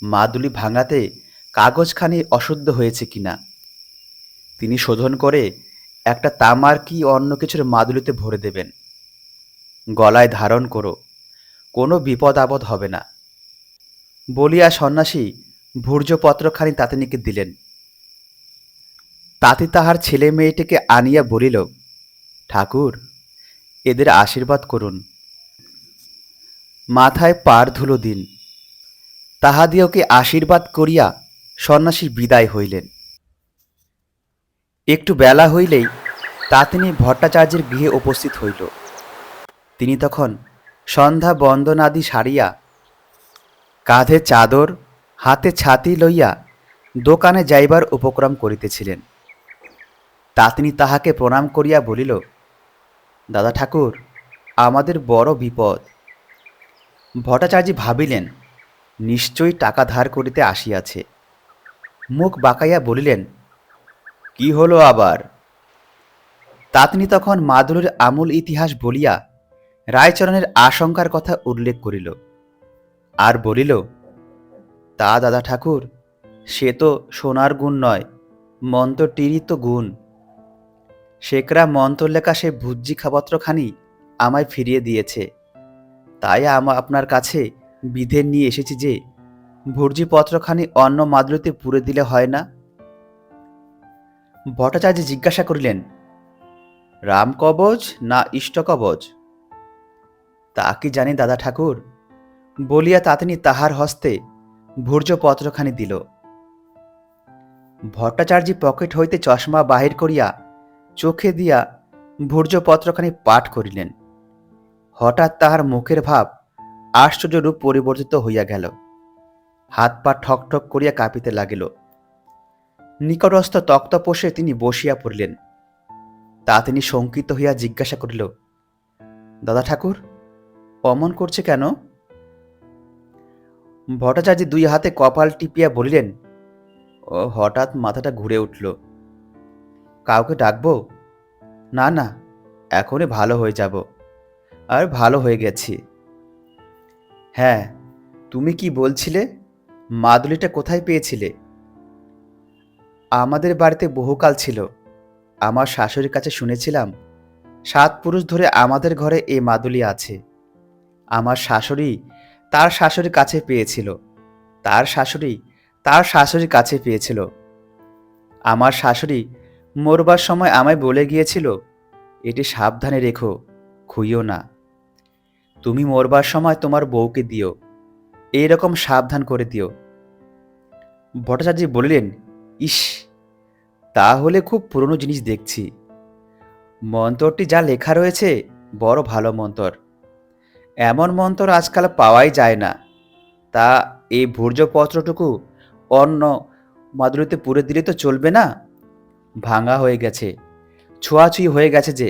মাদুলি ভাঙাতে কাগজখানি অশুদ্ধ হয়েছে কিনা। তিনি শোধন করে একটা তামার কি অন্য কিছুর মাদুলিতে ভরে দেবেন। গলায় ধারণ করো, কোনো বিপদ আপদ হবে না। বলিয়া সন্ন্যাসী ভূর্জপত্রখানি তাঁতিনীকে দিলেন। তাঁতি তাহার ছেলে মেয়েটিকে আনিয়া বলিল, ঠাকুর, এদের আশীর্বাদ করুন, মাথায় পার ধুলো দিন। তাহাদিওকে আশীর্বাদ করিয়া সন্ন্যাসী বিদায় হইলেন। একটু বেলা হইলেই তাঁতিনী ভট্টাচার্যের গৃহে উপস্থিত হইল। তিনি তখন সন্ধ্যা বন্দনাদি সারিয়া কাঁধে চাদর হাতে ছাতি লইয়া দোকানে যাইবার উপক্রম করিতেছিলেন। তাঁতিনী তাহাকে প্রণাম করিয়া বলিল, দাদা ঠাকুর, আমাদের বড় বিপদ। ভট্টাচার্য ভাবিলেন, নিশ্চয়ই টাকা ধার করিতে আসিয়াছে। মুখ বাঁকাইয়া বলিলেন, কি হলো আবার? তাঁতিনী তখন মাদুলির আমূল ইতিহাস বলিয়া রায়চরণের আশঙ্কার কথা উল্লেখ করিল, আর বলিল, তা দাদা ঠাকুর, সে তো সোনার গুণ নয়, মন্ত্রটিরই তো গুণ। শেখরা মন্ত্র লেখা সে ভুজ্জি খাপত্রখানি আমায় ফিরিয়ে দিয়েছে। তাই আপনার কাছে বিধে নিয়ে এসেছি যে ভুর্জি পত্রখানি অন্য মাদুলিতে পুরে দিলে হয় না। ভট্টাচার্য জিজ্ঞাসা করিলেন, রাম কবচ না ইষ্ট কবচ? তা কি জানি দাদা ঠাকুর, বলিয়া তাতিনী তাহার হস্তে ভূর্জপত্রখানি দিল। ভট্টাচার্য পকেট হইতে চশমা বাহির করিয়া চোখে দিয়া ভূর্জপত্রখানি পাঠ করিলেন। হঠাৎ তাহার মুখের ভাব আশ্চর্যরূপ পরিবর্তিত হইয়া গেল। হাত পা ঠক ঠক করিয়া কাঁপিতে লাগিল। নিকটস্থ তক্তপোষে তিনি বসিয়া পড়িলেন। তা তিনি শঙ্কিত হইয়া জিজ্ঞাসা করিল, দাদা ঠাকুর, অমন করছে কেন? ভট্টাচার্য দুই হাতে কপাল টিপিয়া বলিলেন, ও হঠাৎ মাথাটা ঘুরে উঠল। কাউকে ডাকবো? না না, এখনই ভালো হয়ে যাব। আর ভালো হয়ে গেছি। হ্যাঁ, তুমি কি বলছিলে? মাদুলিটা কোথায় পেয়েছিলে? আমাদের বাড়িতে বহুকাল ছিল। আমার শাশুড়ির কাছে শুনেছিলাম 7 পুরুষ ধরে আমাদের ঘরে এই মাদুলি আছে। আমার শাশুড়ি তার শাশুড়ির কাছে পেয়েছিল, তার শাশুড়ি তার শাশুড়ির কাছে পেয়েছিল। আমার শাশুড়ি মরবার সময় আমায় বলে গিয়েছিল, এটি সাবধানে রেখো, খুইও না। তুমি মরবার সময় তোমার বউকে দিও, এইরকম সাবধান করে দিও। ভট্টাচার্য বলিলেন, ইস, তাহলে খুব পুরনো জিনিস দেখছি। মন্তরটি যা লেখা রয়েছে বড় ভালো মন্তর। এমন মন্তর আজকাল পাওয়াই যায় না। তা এই ভূর্জপত্রটুকু অন্য মাদুলিতে পুরে দিলে তো চলবে না। ভাঙা হয়ে গেছে, ছোঁয়াছুঁই হয়ে গেছে যে,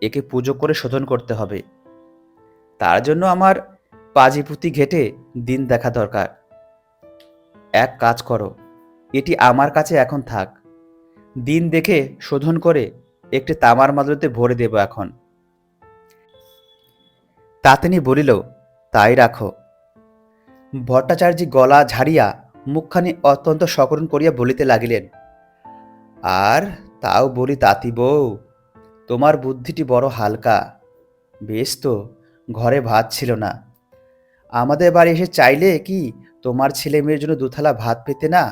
একে পুজো করে শোধন করতে হবে। তার জন্য আমার পাজিপুতি ঘেটে দিন দেখা দরকার। এক কাজ করো, এটি আমার কাছে এখন থাক। দিন দেখে শোধন করে একটি তামার মাদুলিতে ভরে দেব এখন। তাতিনী বলিল, তাই রাখো। ভট্টাচার্য গলা ঝাড়িয়া মুখখানি অত্যন্ত সকরুণ করিয়া বলিতে লাগিলেন, আর তাও বলি তাঁতি বউ, তোমার বুদ্ধিটি বড় হালকা। বেশ তো, ঘরে ভাত ছিল না, আমাদের বাড়ি এসে চাইলে কি তোমার ছেলে মেয়ের জন্য 2 থালা ভাত পেতে না?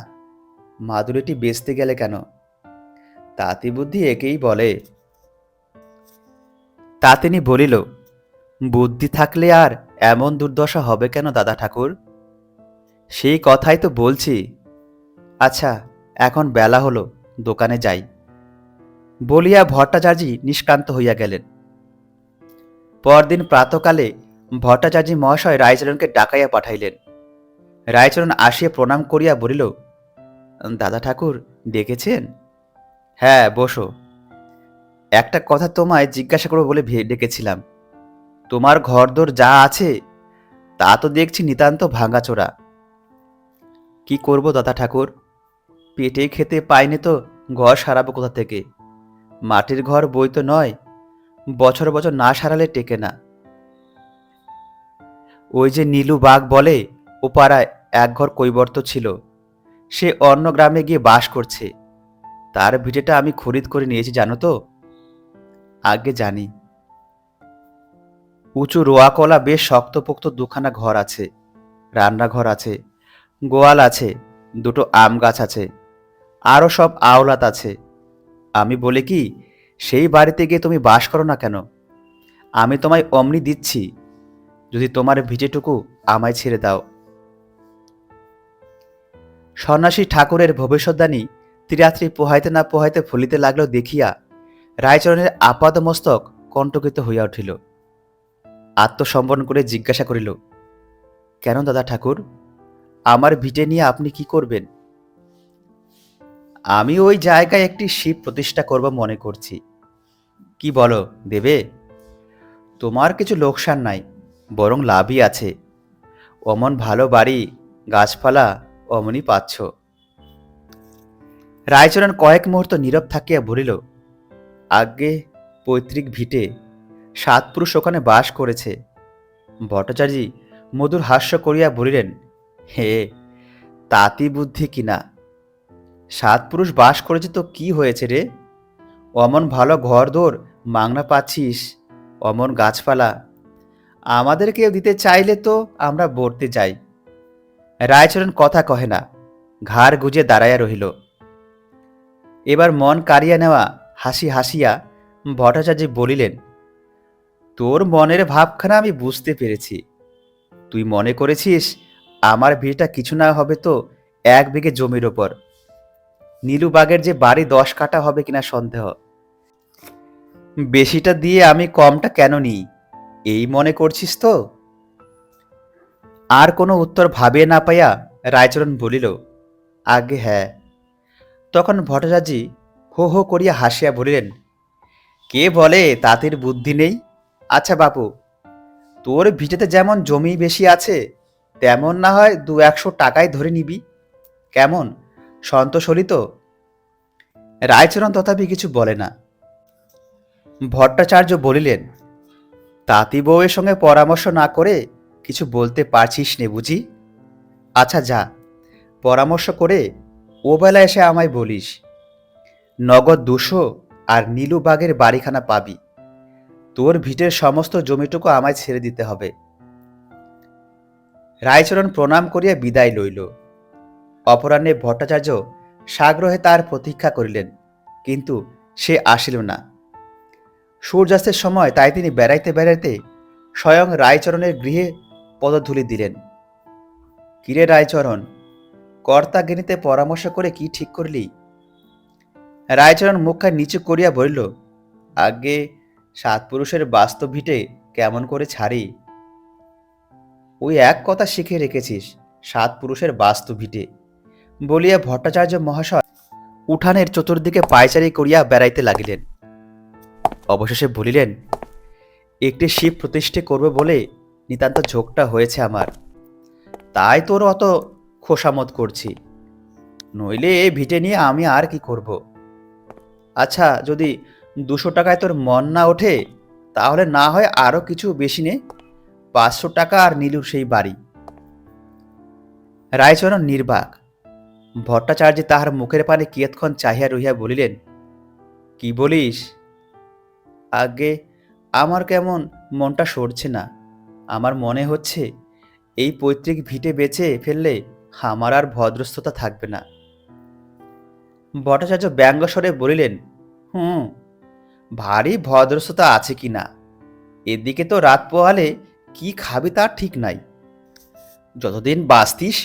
মাদুলিটি বেচতে গেলে কেন? তাঁতি বুদ্ধি একেই বলে। তাতিনী বলিল, বুদ্ধি থাকলে আর এমন দুর্দশা হবে কেন দাদা ঠাকুর? সেই কথাই তো বলছি। আচ্ছা, এখন বেলা হলো, দোকানে যাই। বলিয়া ভট্টাচার্য নিষ্ক্রান্ত হইয়া গেলেন। পরদিন প্রাতকালে ভট্টাচার্য মহাশয় রায়চরণকে ডাকাইয়া পাঠাইলেন। রায়চরণ আসিয়া প্রণাম করিয়া বলিল, দাদা ঠাকুর ডেকেছেন? হ্যাঁ, বসো। একটা কথা তোমায় জিজ্ঞাসা করবো বলে ডেকেছিলাম। তোমার ঘরদোর যা আছে তা তো দেখছি নিতান্ত ভাঙাচোরা। কি করব দাদা ঠাকুর, পেটে খেতে পাইনি তো ঘর সারাবো কোথা থেকে? মাটির ঘর বই তো নয়, বছর বছর না সারালে টেকে না। ওই যে নীলু বাঘ বলে, ও পাড়ায় এক ঘর কৈবর্ত ছিল, সে অন্য গ্রামে গিয়ে বাস করছে। তার ভিটেটা আমি খরিদ করে নিয়েছি, জানো তো? আগে জানি। উঁচু রোয়াকলা বেশ শক্তপোক্ত 2খানা ঘর আছে, রান্নাঘর আছে, গোয়াল আছে, 2টো আম গাছ আছে, আরও সব আওলাত আছে। আমি বলি কি, সেই বাড়িতে গিয়ে তুমি বাস করো না কেন? আমি তোমায় অমনি দিচ্ছি, যদি তোমার ভিটেটুকু আমায় ছেড়ে দাও। সন্ন্যাসী ঠাকুরের ভবিষ্যদ্বাণী ত্রিরাত্রি পোহাইতে না পোহাইতে ফলিতে লাগল দেখিয়া রায়চরণের আপাদমস্তক কণ্টকিত হইয়া উঠিল। আত্মসম্বরণ করে জিজ্ঞাসা করিল, কেন দাদা ঠাকুর, আমার ভিটে নিয়ে আপনি কি করবেন? আমি ওই জায়গায় একটি শিব প্রতিষ্ঠা করব মনে করছি। কি বলো, দেবে? তোমার কিছু লোকসান নাই, বরং লাভই আছে। অমন ভালো বাড়ি, গাছপালা অমনি পাচ্ছ। রায়চরণ কয়েক মুহূর্ত নীরব থাকিয়া বলিল, আজ্ঞে, পৈতৃক ভিটে, 7 পুরুষ ওখানে বাস করেছে। ভট্টাচার্য মধুর হাস্য করিয়া বলিলেন, হে, তাঁতি বুদ্ধি কিনা! 7 পুরুষ বাস করেছে তো কি হয়েছে রে? অমন ভালো ঘরদোর মাংনা পাচ্ছিস, অমন গাছপালা আমাদের কেউ দিতে চাইলে তো আমরা বর্তে যাই। রায়চরণ কথা কহে না, ঘাড় গুজে দাঁড়াইয়া রহিল। এবার মন কাড়িয়া নেওয়া হাসি হাসিয়া ভট্টাচার্য বলিলেন, তোর মনের ভাবখানা আমি বুঝতে পেরেছি। তুই মনে করেছিস আমার ভিটা কিছু না হবে তো 1 বিঘে জমির ওপর। নীলুবাগের যে বাড়ি 10 কাঠা হবে কিনা সন্দেহ। বেশিটা দিয়ে আমি কমটা কেন নিই, এই মনে করছিস তো? আর কোনো উত্তর ভাবিয়ে না পাইয়া রায়চরণ বলিল, আগে হ্যাঁ। তখন ভট্টাচার্যি হো হো করিয়া হাসিয়া বলিলেন, কে বলে তাঁতির বুদ্ধি নেই? আচ্ছা বাপু, তোর ভিটেতে যেমন জমি বেশি আছে, তেমন না হয় 200-100 টাকায় ধরে নিবি। কেমন, সন্তোষ হলি তো? রায়চরণ তথাপি কিছু বলে না। ভট্টাচার্য বলিলেন, তাঁতি বউয়ের সঙ্গে পরামর্শ না করে কিছু বলতে পারছিস নে বুঝি? আচ্ছা যা, পরামর্শ করে ও বেলা এসে আমায় বলিস। নগদ 200 আর নীলুবাগের বাড়িখানা পাবি। তোর ভিটের সমস্ত জমিটুকু আমায় ছেড়ে দিতে হবে। রায়চরণ প্রণাম করিয়া বিদায় লইল। অপরাহ্নে ভট্টাচার্য সাগ্রহে তার প্রতীক্ষা করিলেন, কিন্তু সে আসিল না। সূর্যাস্তের সময় তাই তিনি বেড়াইতে বেড়াইতে স্বয়ং রায়চরণের গৃহে পদধূলি দিলেন। কিরে রায়চরণ, কর্তা জ্ঞানীতে পরামর্শ করে কি ঠিক করলি? রায়চরণ মুখখানি নিচু করিয়া বলিল, আগে 7 পুরুষের বাস্তব ভিটে কেমন করে ছাড়ি? ওই এক কথা শিখে রেখেছিস, 7 পুরুষের বাস্তু ভিটে বলিয়া ভট্টাচার্য মহাশয় উঠানের চতুর্দিকে পায়চারি করিয়া বেড়াইতে লাগিলেন। অবশেষে বলিলেন, একটি শিব প্রতিষ্ঠা করবে বলে নিতান্ত ঝোঁকটা হয়েছে আমার, তাই তোর অত খোসামত করছি, নইলে এ ভিটে নিয়ে আমি আর কি করব। আচ্ছা, যদি 200 টাকায় তোর মন না ওঠে, তাহলে না হয় আরো কিছু বেশি নে, 500 টাকা আর নীলুর সেই বাড়ি। রায়চরণ নির্বাক। ভট্টাচার্য তাহার মুখের পানে কিয়ৎক্ষণ চাহিয়া রহিয়া বলিলেন, কি বলিস? আগে আমার কেমন মনটা সরছে না। আমার মনে হচ্ছে এই পৈতৃক ভিটে বেচে ফেললে আমার আর ভদ্রস্থতা থাকবে না। ভট্টাচার্য ব্যঙ্গস্বরে বলিলেন, হুম, ভারী ভদ্রস্থতা আছে কি না, এদিকে তো রাত পোহালে কি খাবি তার ঠিক নাই। যতদিন বাঁচতিস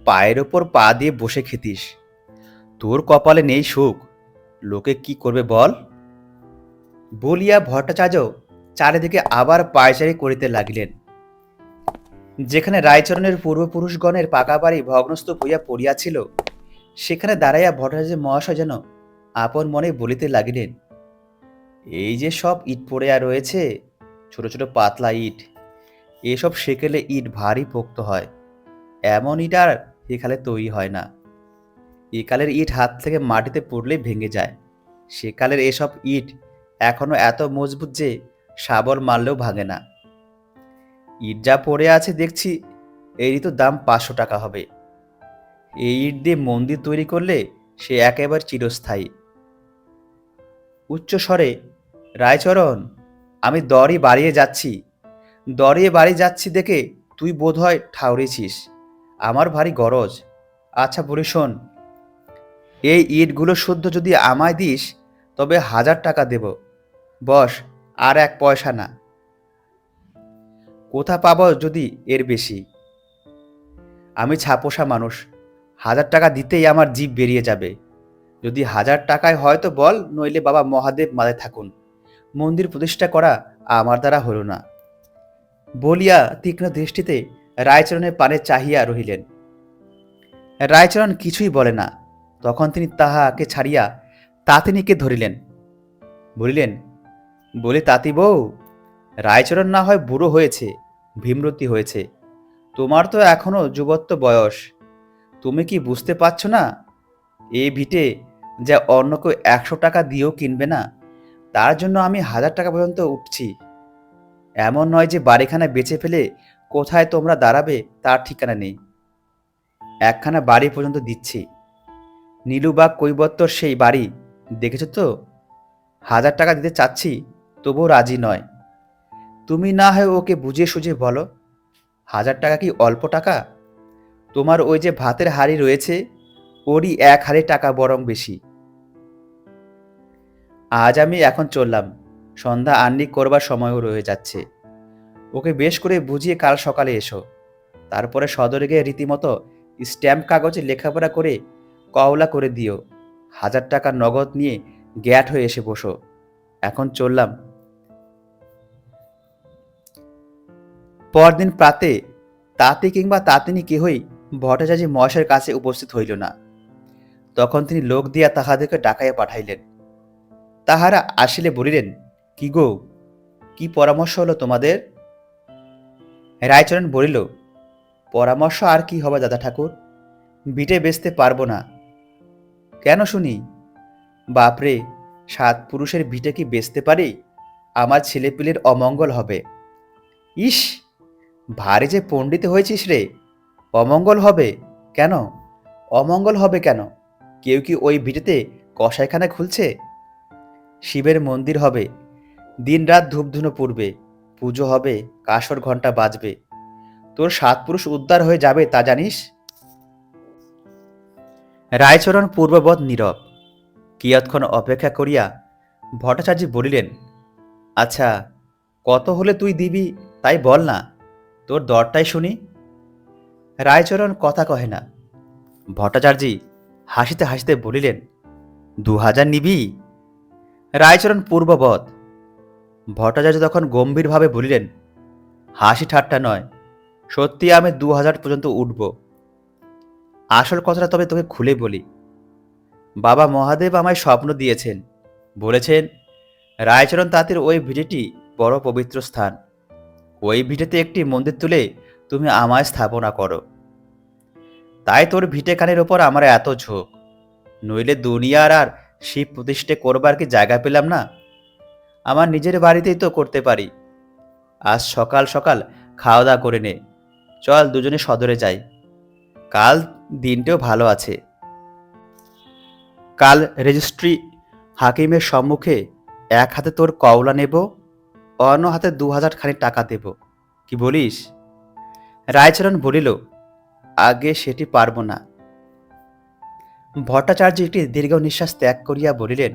পায়ের ওপর পা দিয়ে বসে খেতিস, তোর কপালে নেই সুখ, লোকে কি করবে বল? বলিয়া ভট্টাচার্য চারিদিকে আবার পায়চারি করিতে লাগিলেন। যেখানে রায়চরণের পূর্বপুরুষগণের পাকা বাড়ি ভগ্নস্তূপ হইয়া পড়িয়াছিল, সেখানে দাঁড়াইয়া ভট্টাচার্য মহাশয় যেন আপন মনে বলিতে লাগিলেন, এই যে সব ইট পড়িয়া রয়েছে, ছোট ছোট পাতলা ইট, এসব সেকেলে ইট ভারী পোক্ত হয়, এমন ইট আর একালে তৈরি হয় না। একালের ইট হাত থেকে মাটিতে পড়লেই ভেঙে যায়, সেকালের এসব ইট এখনো এত মজবুত যে শাবল মারলেও ভাঙে না। ইট যা পড়ে আছে দেখছি, এরই তো দাম 500 টাকা হবে। এই ইট দিয়ে মন্দির তৈরি করলে সে একেবারে চিরস্থায়ী। উচ্চ স্বরে, রায়চরণ, আমি দরই বাড়িয়ে যাচ্ছি, দরিয়ে বাড়ি যাচ্ছি দেখে তুই বোধহয় ঠাউরেছিস, আমার ভারী গরজ। আচ্ছা বলি শোন, এই ইটগুলো শুদ্ধ যদি আমায় দিস, তবে 1000 টাকা দেব, বস, আর 1 পয়সা না। কোথা পাব যদি এর বেশি? আমি ছাপোষা মানুষ, 1000 টাকা দিতেই আমার জিভ বেরিয়ে যাবে। যদি 1000 টাকায় হয় তো বল, নইলে বাবা মহাদেব মাথায় থাকুন, মন্দির প্রতিষ্ঠা করা আমার দ্বারা হল না। বলিয়া তীক্ষ্ণ দৃষ্টিতে রায়চরণের পানে চাহিয়া রহিলেন। রায়চরণ কিছুই বলে না। তখন তিনি তাহাকে ছাড়িয়া তাঁতিনীকে ধরিলেন। বলিলেন, বলি তাঁতি বউ, রায়চরণ না হয় বুড়ো হয়েছে, ভীমরতি হয়েছে, তোমার তো এখনো যুবত্ব বয়স, তুমি কি বুঝতে পারছ না? এই ভিটে যা অন্য কেউ 100 টাকা দিয়েও কিনবে না, তার জন্য আমি 1000 টাকা পর্যন্ত উঠছি। এমন নয় যে বাড়িখানা বেচে ফেলে কোথায় তোমরা দাঁড়াবে তার ঠিকানা নেই। একখানা বাড়ি পর্যন্ত দিচ্ছি। নীলুবাগ কৈবত্যর সেই বাড়ি দেখেছ তো? 1000 টাকা দিতে চাচ্ছি, তবুও রাজি নয়। তুমি না হয় ওকে বুঝিয়ে সুঝিয়ে বলো, 1000 টাকা কি অল্প টাকা? তোমার ওই যে ভাতের হাঁড়ি রয়েছে, ওরই 1 হাঁড়ি টাকা বরং বেশি। আজ আমি এখন চললাম, সন্ধ্যা আহ্নিক করবার সময়ও রয়ে যাচ্ছে। ওকে বেশ করে বুঝিয়ে কাল সকালে এসো। তারপরে সদরে গিয়ে রীতিমতো স্ট্যাম্প কাগজে লেখাপড়া করে কওলা করে দিও। 1,000 টাকা নগদ নিয়ে গ্যাট হয়ে এসে বসো। এখন চললাম। পরদিন প্রাতে তাঁতি কিংবা তাঁতিনী কেহই ভট্টাচার্য মহাশয়ের কাছে উপস্থিত হইল না। তখন তিনি লোক দিয়া তাহাদেরকে ডাকাইয়া পাঠাইলেন। তাহারা আসিলে বলিলেন, কি গো, কি পরামর্শ হলো তোমাদের? রায়চরণ বলিল, পরামর্শ আর কি হবে দাদা ঠাকুর, বিটে বেচতে পারবো না। কেন শুনি? বাপরে, 7 পুরুষের ভিটে কি বেচতে পারি? আমার ছেলেপিলের অমঙ্গল হবে। ইস, ভারী যে পণ্ডিত হয়েছিস রে। অমঙ্গল হবে কেন? অমঙ্গল হবে কেন? কেউ কি ওই ভিটেতে কসাইখানা খুলছে? শিবের মন্দির হবে, দিনরাত ধূপধুনো পড়বে, পুজো হবে, কাসর ঘণ্টা বাজবে। তোর 7 পুরুষ উদ্ধার হয়ে যাবে তা জানিস? রায়চরণ পূর্ববৎ নীরব। কিয়ৎক্ষণ অপেক্ষা করিয়া ভট্টাচার্য বলিলেন, আচ্ছা, কত হলে তুই দিবি তাই বল না, তোর দরটাই শুনি। রায়চরণ কথা কহে না। ভট্টাচার্য হাসিতে হাসিতে বলিলেন, 2,000 নিবি? রায়চরণ পূর্ববৎ। ভট্টাচার্য তখন গম্ভীরভাবে বলিলেন, হাসি ঠাট্টা নয়, সত্যি আমি 2,000 পর্যন্ত উঠব। আসল কথাটা তবে তোকে খুলে বলি। বাবা মহাদেব আমায় স্বপ্ন দিয়েছেন, বলেছেন রায়চরণ তাঁতির ওই ভিটেটি বড় পবিত্র স্থান। ওই ভিটেতে একটি মন্দির তুলে তুমি আমায় স্থাপনা করো। তাই তোর ভিটে কানের ওপর আমার এত ঝোঁক। নইলে দুনিয়ার আর শিব প্রতিষ্ঠা করবার কি জায়গা পেলাম না? আমার নিজের বাড়িতেই তো করতে পারি। আজ সকাল সকাল খাওয়া দাওয়া করে নে, চল দুজনে সদরে যাই। কাল দিনটাও ভালো আছে। কাল রেজিস্ট্রি হাকিমের সম্মুখে এক হাতে তোর কওলা নেব, অন্য হাতে 2,000 খানি টাকা দেব। কি বলিস? রায়চরণ বলিল, আগে সেটি পারব না। ভট্টাচার্য একটি দীর্ঘ নিঃশ্বাস ত্যাগ করিয়া বলিলেন,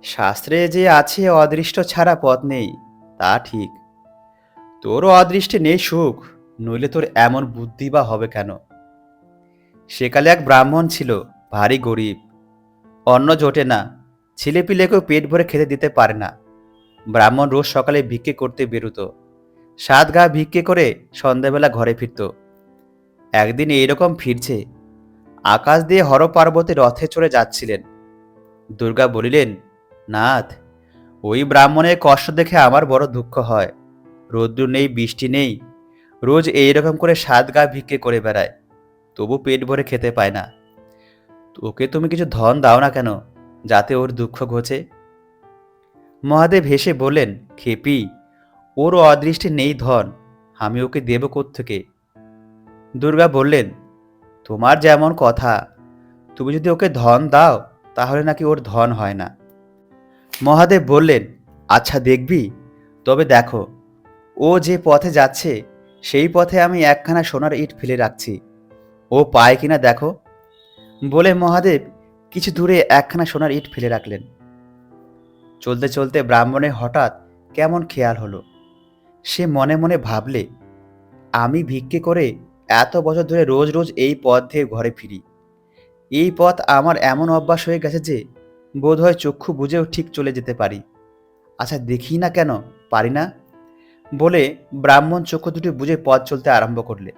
শাস্ত্রে যে আছে অদৃষ্ট ছাড়া পথ নেই, তা ঠিক। তোরও অদৃষ্টে নেই সুখ, নইলে তোর এমন বুদ্ধি বা হবে কেন? সেকালে এক ব্রাহ্মণ ছিল, ভারী গরিব, অন্ন জোটে না, ছেলেপিলেকেও পেট ভরে খেতে দিতে পারে না। ব্রাহ্মণ রোজ সকালে ভিক্ষে করতে বেরুত, 7 গা ভিক্ষে করে সন্ধ্যাবেলা ঘরে ফিরত। একদিন এইরকম ফিরছে, আকাশ দিয়ে হর পার্বতী রথে চড়ে যাচ্ছিলেন। দুর্গা বলিলেন, নাথ, ওই ব্রাহ্মণের কষ্ট দেখে আমার বড় দুঃখ হয়। রৌদ্র নেই, বৃষ্টি নেই, রোজ এইরকম করে 7 গা ভিক্ষে করে বেড়ায়, তবু পেট ভরে খেতে পায় না। ওকে তুমি কিছু ধন দাও না কেন, যাতে ওর দুঃখ ঘোচে? মহাদেব হেসে বললেন, খেপি, ওর অদৃষ্টে নেই ধন, আমি ওকে দেব কোত্থেকে? দুর্গা বললেন, তোমার যেমন কথা, তুমি যদি ওকে ধন দাও তাহলে নাকি ওর ধন হয় না। মহাদেব বললেন, আচ্ছা দেখবি, তবে দেখো, ও যে পথে যাচ্ছে সেই পথে আমি একখানা সোনার ইট ফেলে রাখছি, ও পায় কিনা দেখো। বলে মহাদেব কিছু দূরে একখানা সোনার ইট ফেলে রাখলেন। চলতে চলতে ব্রাহ্মণের হঠাৎ কেমন খেয়াল হলো। সে মনে মনে ভাবলে, আমি ভিক্ষে করে এত বছর ধরে রোজ রোজ এই পথ দিয়ে ঘরে ফিরি। এই পথ আমার এমন অভ্যাস হয়ে গেছে যে বোধহয় চক্ষু বুজেও ঠিক চলে যেতে পারি। আচ্ছা দেখি না কেন পারি না? বলে ব্রাহ্মণ চক্ষু দুটি বুজে পথ চলতে আরম্ভ করলে।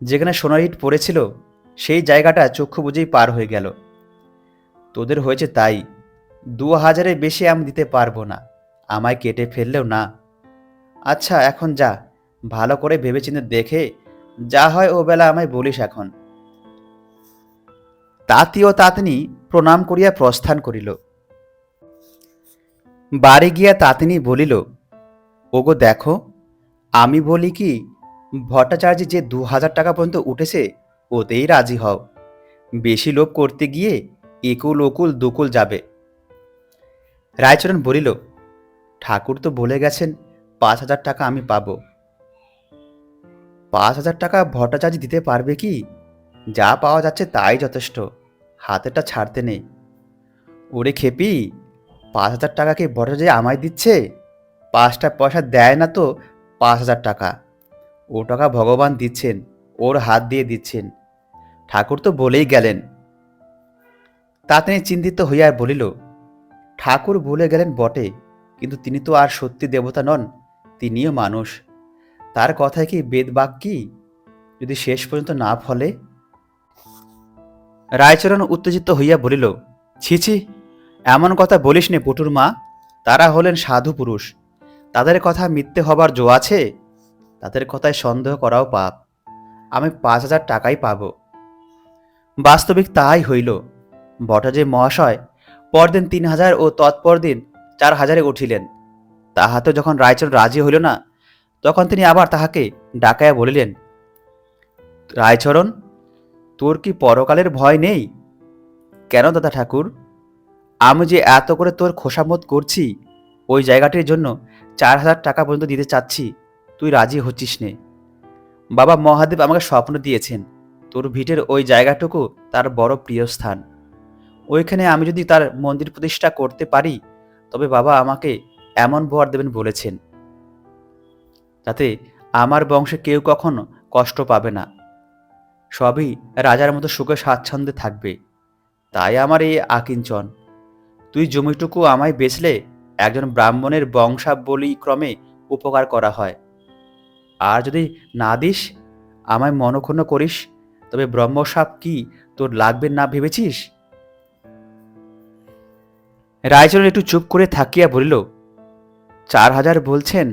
যেখানে সোনার ইট পড়েছিল সেই জায়গাটা চক্ষু বুঝেই পার হয়ে গেল। তোদের হয়েছে তাই, 2,000-এর বেশি আমি দিতে পারবো না, আমায় কেটে ফেললেও না। আচ্ছা এখন যা, ভালো করে ভেবেচিন্তে দেখে যা হয় ও বেলা আমায় বলিস এখন। তাঁতি ও তাঁতিনী প্রণাম করিয়া প্রস্থান করিল। বাড়ি গিয়া তাঁতিনী বলিল, ওগো দেখো, আমি বলি কি, ভট্টাচার্য যে 2,000 টাকা পর্যন্ত উঠেছে ওতেই রাজি হও। বেশি লোভ করতে গিয়ে একুল ওকুল দুকুল যাবে। রায়চরণ বলিল, ঠাকুর তো বলে গেছেন 5,000 টাকা আমি পাব। 5,000 টাকা ভট্টাচার্য দিতে পারবে কি? যা পাওয়া যাচ্ছে তাই যথেষ্ট, হাতেটা ছাড়তে নেই। ওরে খেপি, 5,000 টাকা কি ভট্টাচার্য আমায় দিচ্ছে? 5টা পয়সা দেয় না তো 5,000 টাকা। ও টাকা ভগবান দিচ্ছেন, ওর হাত দিয়ে দিচ্ছেন। ঠাকুর তো বলেই গেলেন। তাতে চিন্তিত হইয়া বলিল, ঠাকুর বলে গেলেন বটে, কিন্তু তিনি তো আর সত্যি দেবতা নন, তিনিও মানুষ। তার কথায় কি বেদ বাক্যি যদি শেষ পর্যন্ত না ফলে? রায়চরণ উত্তেজিত হইয়া বলিল, ছি ছি, এমন কথা বলিস নে পটুর মা। তারা হলেন সাধু পুরুষ, তাদের কথা মিথ্যে হবার জো আছে? তাদের কথায় সন্দেহ করাও পাপ। আমি 5,000 টাকাই পাব। বাস্তবিক তাহাই হইল। ভট্টাচার্য মহাশয় পরদিন 3,000 ও তৎপর দিন 4,000-এ উঠিলেন। তাহাতে যখন রায়চরণ রাজি হইল না, তখন তিনি আবার তাহাকে ডাকাইয়া বলিলেন, রায়চরণ, তোর কি পরকালের ভয় নেই? কেন দাদা ঠাকুর? আমি যে এত করে তোর খোসামত করছি, ওই জায়গাটির জন্য 4,000 টাকা পর্যন্ত দিতে চাচ্ছি, তুই রাজি হচ্ছিস নে। বাবা মহাদেব আমাকে স্বপ্ন দিয়েছেন, তোর ভিটের ওই জায়গাটুকু তার বড় প্রিয় স্থান। ওইখানে আমি যদি তার মন্দির প্রতিষ্ঠা করতে পারি, তবে বাবা আমাকে এমন বর দেবেন বলেছেন, যাতে আমার বংশে কেউ কখনো কষ্ট পাবে না, সবই রাজার মতো সুখে স্বাচ্ছন্দ্যে থাকবে। তাই আমার এই আকিঞ্চন। তুই জমিটুকু আমায় বেচলে একজন ব্রাহ্মণের বংশাবলী ক্রমে উপকার করা হয়। আর যদি না দিস, আমায় মনক্ষুণ্ণ করিস, তবে ব্রহ্মসাপ কি তোর লাগবে না ভেবেছিস? রায়চরণ একটু চুপ করে থাকিয়া বলিল, 4,000 বলছেন?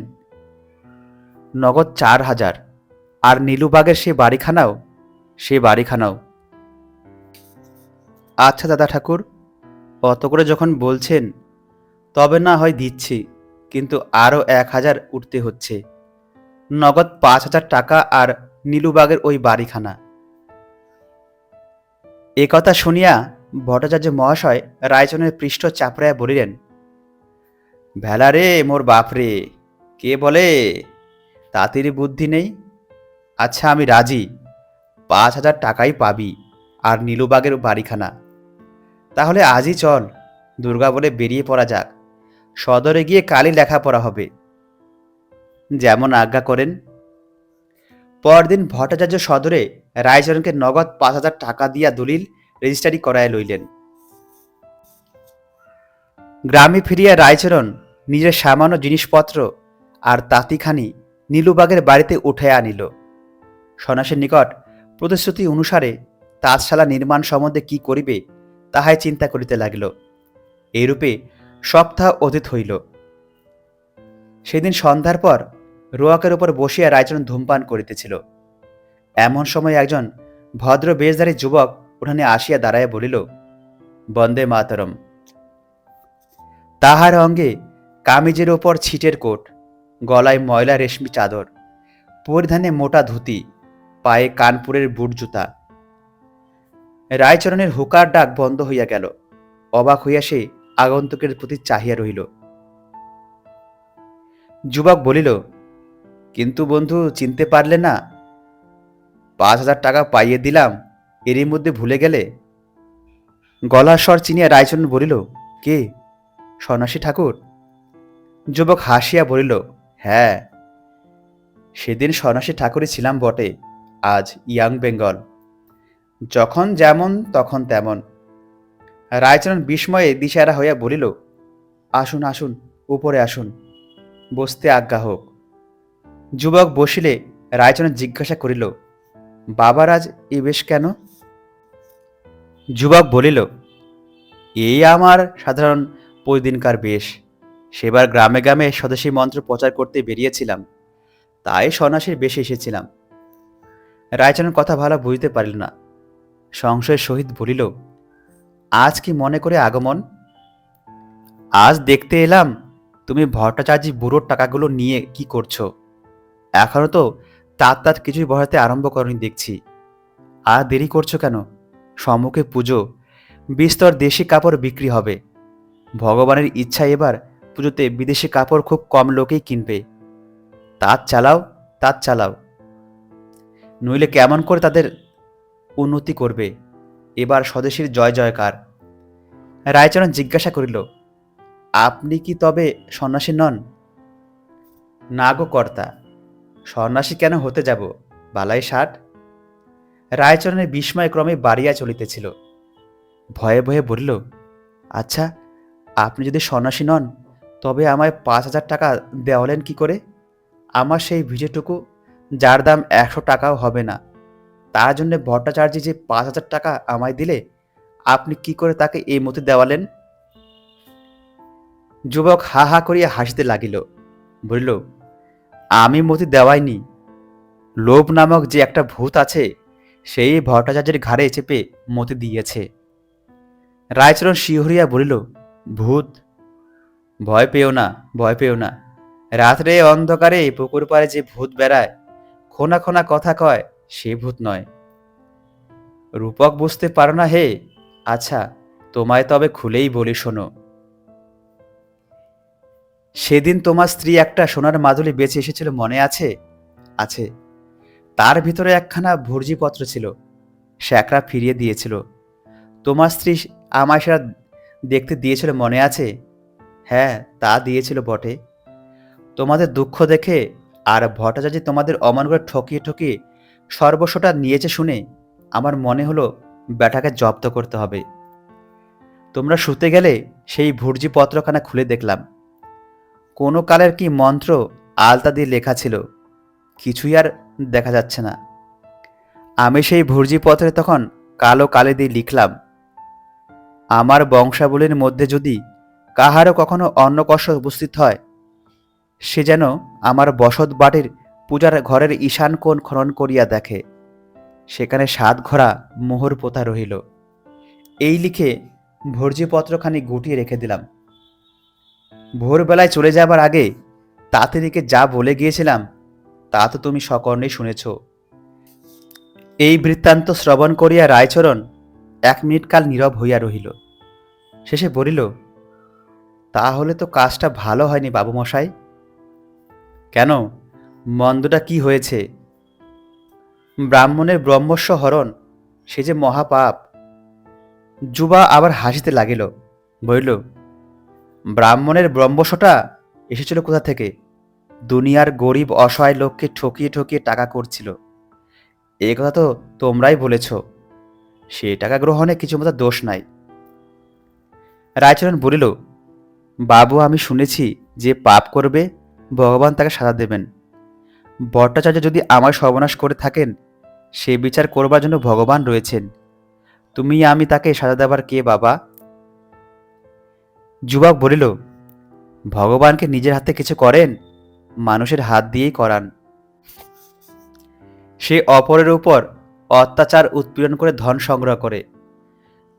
নগদ 4,000। আর নীলুবাগের সে বাড়িখানাও। আচ্ছা দাদা ঠাকুর, অত করে যখন বলছেন, তবে না হয় দিচ্ছি, কিন্তু আরও 1,000 উঠতে হচ্ছে। নগদ 5,000 টাকা আর নীলুবাগের ওই বাড়িখানা। এ কথা শুনিয়া ভট্টাচার্য মহাশয় রায়চরণের পৃষ্ঠ চাপড়াইয়া বলিলেন, ভেলা রে মোর বাপরে, কে বলে তাঁতির বুদ্ধি নেই? আচ্ছা আমি রাজি, 5,000 টাকাই পাবি, আর নীলুবাগের বাড়িখানা। তাহলে আজই চল, দুর্গা বলে বেরিয়ে পড়া যাক। সদরে গিয়ে কালই লেখাপড়া হবে। যেমন আজ্ঞা করেন। পরদিন ভট্টাচার্য সদরে রায়চরণকে নগদ 5,000 টাকা দিয়া দলিল রেজিস্ট্রারি করাইয়া লইলেন। গ্রামে ফিরিয়া রায়চরণ নিজের সামান্য জিনিসপত্র আর তাঁতিখানি নীলুবাগের বাড়িতে উঠাইয়া আনিল। সন্ন্যাসীর নিকট প্রতিশ্রুতি অনুসারে তাঁতশালা নির্মাণ সম্বন্ধে কি করিবে তাহাই চিন্তা করিতে লাগিল। এইরূপে সপ্তাহ অতীত হইল। সেদিন সন্ধ্যার পর রোয়াকের উপর বসিয়া রায়চরণ ধূমপান করিতেছিল। এমন সময় একজন ভদ্র বেশধারী যুবক উঠানে আসিয়া দাঁড়াইয়া বলিল, বন্দে মাতরম। তাহার অঙ্গে কামিজের ওপর ছিটের কোট, গলায় ময়লা রেশমি চাদর, পরিধানে মোটা ধুতি, পায়ে কানপুরের বুট জুতা। রায়চরণের হুকার ডাক বন্ধ হইয়া গেল। অবাক হইয়া সে আগন্তুকের প্রতি চাহিয়া রহিল। যুবক বলিল, কিন্তু বন্ধু চিনতে পারলে না? 5,000 টাকা পাইয়ে দিলাম, এরই মধ্যে ভুলে গেলে? গলার স্বর চিনিয়া রায়চরণ বলিল, কে, সন্ন্যাসী ঠাকুর? যুবক হাসিয়া বলিল, হ্যাঁ, সেদিন সন্ন্যাসী ঠাকুরই ছিলাম বটে, আজ ইয়াং বেঙ্গল। যখন যেমন তখন তেমন। রায়চরণ বিস্ময়ে দিশেহারা হইয়া বলিল, আসুন আসুন, উপরে আসুন, বসতে আজ্ঞা হোক। যুবক বসিলে রায়চরণ জিজ্ঞাসা করিল, বাবার আজ এ বেশ কেন? যুবক বলিল, এই আমার সাধারণ প্রতিদিনকার বেশ। সেবার গ্রামে গ্রামে স্বদেশী মন্ত্র প্রচার করতে বেরিয়েছিলাম, তাই সন্ন্যাসীর বেশে এসেছিলাম। রায়চরণ কথা ভালো বুঝতে পারিল না। সংশয়ের সহিত বলিল, আজ কি মনে করে আগমন? আজ দেখতে এলাম তুমি ভট্টাচার্য বুড়োর টাকাগুলো নিয়ে কি করছো। এখনো তো তার কিছুই বসাতে আরম্ভ করনি দেখছি। আর দেরি করছো কেন? সম্মুখে পুজো, বিস্তর দেশি কাপড় বিক্রি হবে। ভগবানের ইচ্ছা এবার পুজোতে বিদেশি কাপড় খুব কম লোকেই কিনবে। তাঁত চালাও, তাঁত চালাও, নইলে কেমন করে তাদের উন্নতি করবে? এবার স্বদেশীর জয় জয়কার। রায়চরণ জিজ্ঞাসা করিল, আপনি কি তবে সন্ন্যাসী নন? না গো কর্তা, সন্ন্যাসী কেন হতে যাব, বালাই ষাট। রায়চরণের বিস্ময় ক্রমে বাড়িয়া চলিতেছিল। ভয়ে ভয়ে বলিল, আচ্ছা, আপনি যদি সন্ন্যাসী নন, তবে আমায় 5,000 টাকা দেওয়ালেন কি করে? আমার সেই ভিজেটুকু, যার দাম 100 টাকাও হবে না, তার জন্য ভট্টাচার্য যে 5,000 টাকা আমায় দিলে, আপনি কি করে তাকে এই মতে দেওয়ালেন? যুবক হা হা করিয়া হাসিতে লাগিল, বলিল, আমি মতি দেওয়াইনি। লোভ নামক যে একটা ভূত আছে, সেই ভট্টাচার্যের ঘাড়ে চেপে মতি দিয়েছে। রায়চরণ শিহরিয়া বলিল, ভূত? ভয় পেও না, ভয় পেও না। রাত্রে অন্ধকারে পুকুর পাড়ে যে ভূত বেড়ায়, খোনা খোনা কথা কয়, সে ভূত নয়। রূপক বুঝতে পারো না হে? আচ্ছা, তোমায় তবে খুলেই বলি শোনো। সেদিন তোমার স্ত্রী একটা সোনার মাদুলি বেঁচে এসেছিল, মনে আছে? আছে। তার ভিতরে একখানা ভর্জিপত্র ছিল, স্যাকরা ফিরিয়ে দিয়েছিল। তোমার স্ত্রী আমায় সেটা দেখতে দিয়েছিল, মনে আছে? হ্যাঁ, তা দিয়েছিল বটে। তোমাদের দুঃখ দেখে আর ভট্টাচার্য তোমাদের অমন করে ঠকিয়ে ঠকিয়ে সর্বস্বটা নিয়েছে শুনে আমার মনে হলো ব্যাটাকে জব্দ করতে হবে। তোমরা শুতে গেলে সেই ভর্জি পত্রখানা খুলে দেখলাম। কোনো কালের কি মন্ত্র আলতা দিয়ে লেখা ছিল, কিছুই আর দেখা যাচ্ছে না। আমি সেই ভর্জি পত্রে তখন কালো কালি দিয়ে লিখলাম, আমার বংশাবলীর মধ্যে যদি কাহারও কখনো অন্নকষ্ট উপস্থিত হয়, সে যেন আমার বসত বাটির পূজার ঘরের ঈশান কোণ খনন করিয়া দেখে, সেখানে 7 ঘোড়া মোহর পোতা রহিল। এই লিখে ভর্জিপত্রখানি গুটিয়ে রেখে দিলাম। ভোরবেলায় চলে যাবার আগে তাঁতিদিকে যা বলে গিয়েছিলাম, তা তো তুমি সকর্ণেই শুনেছ। এই বৃত্তান্ত শ্রবণ করিয়া রায়চরণ 1 মিনিট কাল নীরব হইয়া রহিল। শেষে বলিল, তাহলে তো কাজটা ভালো হয়নি বাবু মশাই। কেন, মন্দটা কি হয়েছে? ব্রাহ্মণের ব্রহ্মস্ব হরণ, সে যে মহাপাপ। যুবা আবার হাসিতে লাগিল, বলিল, ব্রাহ্মণের ব্রহ্মস্বটা এসেছিল কোথা থেকে? দুনিয়ার গরিব অসহায় লোককে ঠকিয়ে ঠকিয়ে টাকা করছিল। এ কথা তো তোমরাই বলেছ। সে টাকা গ্রহণে কিছু মতো দোষ নাই। রায়চরণ বলিল, বাবু, আমি শুনেছি যে পাপ করবে ভগবান তাকে সাজা দেবেন। ভট্টাচার্য যদি আমার সর্বনাশ করে থাকেন, সে বিচার করবার জন্য ভগবান রয়েছেন। তুমি আমি তাকে সাজা দেবার কে বাবা? যুবক বলিল, ভগবানকে নিজের হাতে কিছু করেন, মানুষের হাত দিয়েই করান। সে অপরের উপর অত্যাচার উৎপীড়ন করে ধন সংগ্রহ করে।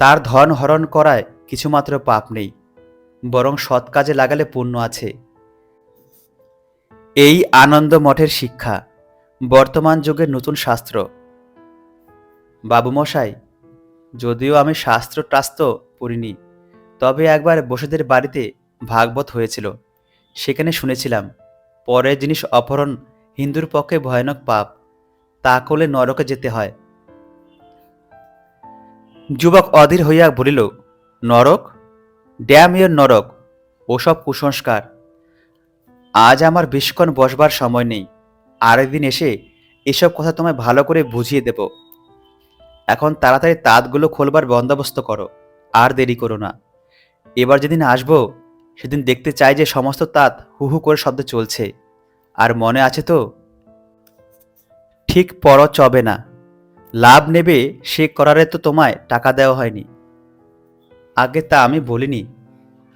তার ধন হরণ করায় কিছুমাত্র পাপ নেই, বরং সৎ কাজে লাগালে পুণ্য আছে। এই আনন্দ মঠের শিক্ষা, বর্তমান যুগের নতুন শাস্ত্র। বাবুমশাই, যদিও আমি শাস্ত্র টাস্ত্র পড়িনি, তবে একবার বসুদের বাড়িতে ভাগবত হয়েছিল। সেখানে শুনেছিলাম, পরের জিনিস অপহরণ হিন্দুর পক্ষে ভয়ানক পাপ, তা করলে নরকে যেতে হয়। যুবক অধীর হইয়া বলিল, নরক? ড্যাম ইয়র নরক! ওসব কুসংস্কার। আজ আমার বেশিক্ষণ বসবার সময় নেই। আরেকদিন এসে এসব কথা তোমায় ভালো করে বুঝিয়ে দেব। এখন তাড়াতাড়ি তাঁতগুলো খোলবার বন্দোবস্ত করো, আর দেরি করো না। এবার যেদিন আসবো, সেদিন দেখতে চাই যে সমস্ত তাঁত হু হু করে শব্দ চলছে। আর মনে আছে তো? ঠিক পর চবে না। লাভ নেবে সে করারে তো তোমায় টাকা দেওয়া হয়নি। আগে তা আমি বলিনি।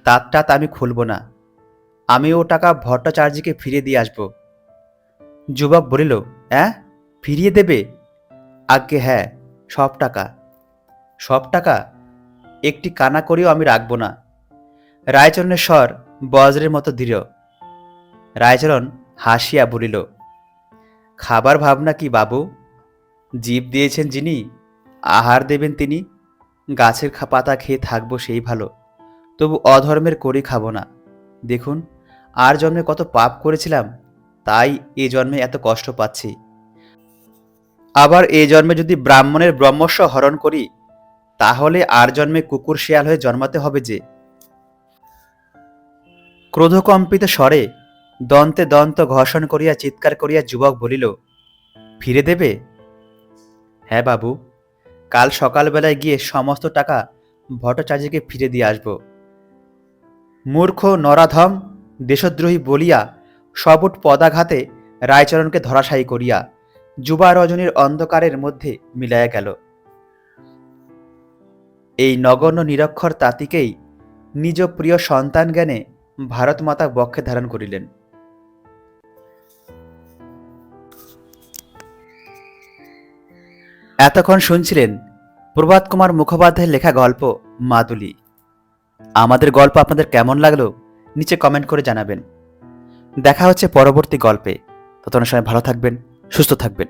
তাঁতটা আমি খুলব না। আমি ও টাকা ভট্টাচার্যকে ফিরিয়ে দিয়ে আসব। যুবক বলিল, হ্যাঁ, ফিরিয়ে দেবে? আজ্ঞে হ্যাঁ, সব টাকা। সব টাকা? একটি কানা করেও আমি রাখব না। রায়চরণের স্বর বজ্রের মতো দৃঢ়। রায়চরণ হাসিয়া বলিল, খাবার ভাবনা কি বাবু? জীব দিয়েছেন যিনি, আহার দেবেন তিনি। গাছের পাতা খেয়ে থাকবো সেই ভালো, তবু অধর্মের করি খাবো না। দেখুন, আর জন্মে কত পাপ করেছিলাম, তাই এ জন্মে এত কষ্ট পাচ্ছি। আবার এ জন্মে যদি ব্রাহ্মণের ব্রহ্মস্ব হরণ করি, তাহলে আর জন্মে কুকুর শিয়াল হয়ে জন্মাতে হবে যে। ক্রোধকম্পিত স্বরে দন্তে দন্ত ঘর্ষণ করিয়া চিৎকার করিয়া যুবক বলিল, ফিরে দেবে? হ্যাঁ বাবু, কাল সকালবেলায় গিয়ে সমস্ত টাকা ভট্টাচার্যকে ফিরে দিয়ে আসব। মূর্খ নরাধম দেশদ্রোহী বলিয়া সবুট পদাঘাতে রায়চরণকে ধরাশায়ী করিয়া যুবা রজনীর অন্ধকারের মধ্যে মিলাইয়া গেল। এই নগণ্য নিরক্ষর তাঁতিকেই নিজ প্রিয় সন্তান জ্ঞানে ভারতমাতা বক্ষে ধারণ করিলেন। এতক্ষণ শুনছিলেন প্রভাত কুমার মুখোপাধ্যায়ের লেখা গল্প মাদুলি। আমাদের গল্প আপনাদের কেমন লাগলো নিচে কমেন্ট করে জানাবেন। দেখা হচ্ছে পরবর্তী গল্পে। ততক্ষণ সময় ভালো থাকবেন, সুস্থ থাকবেন।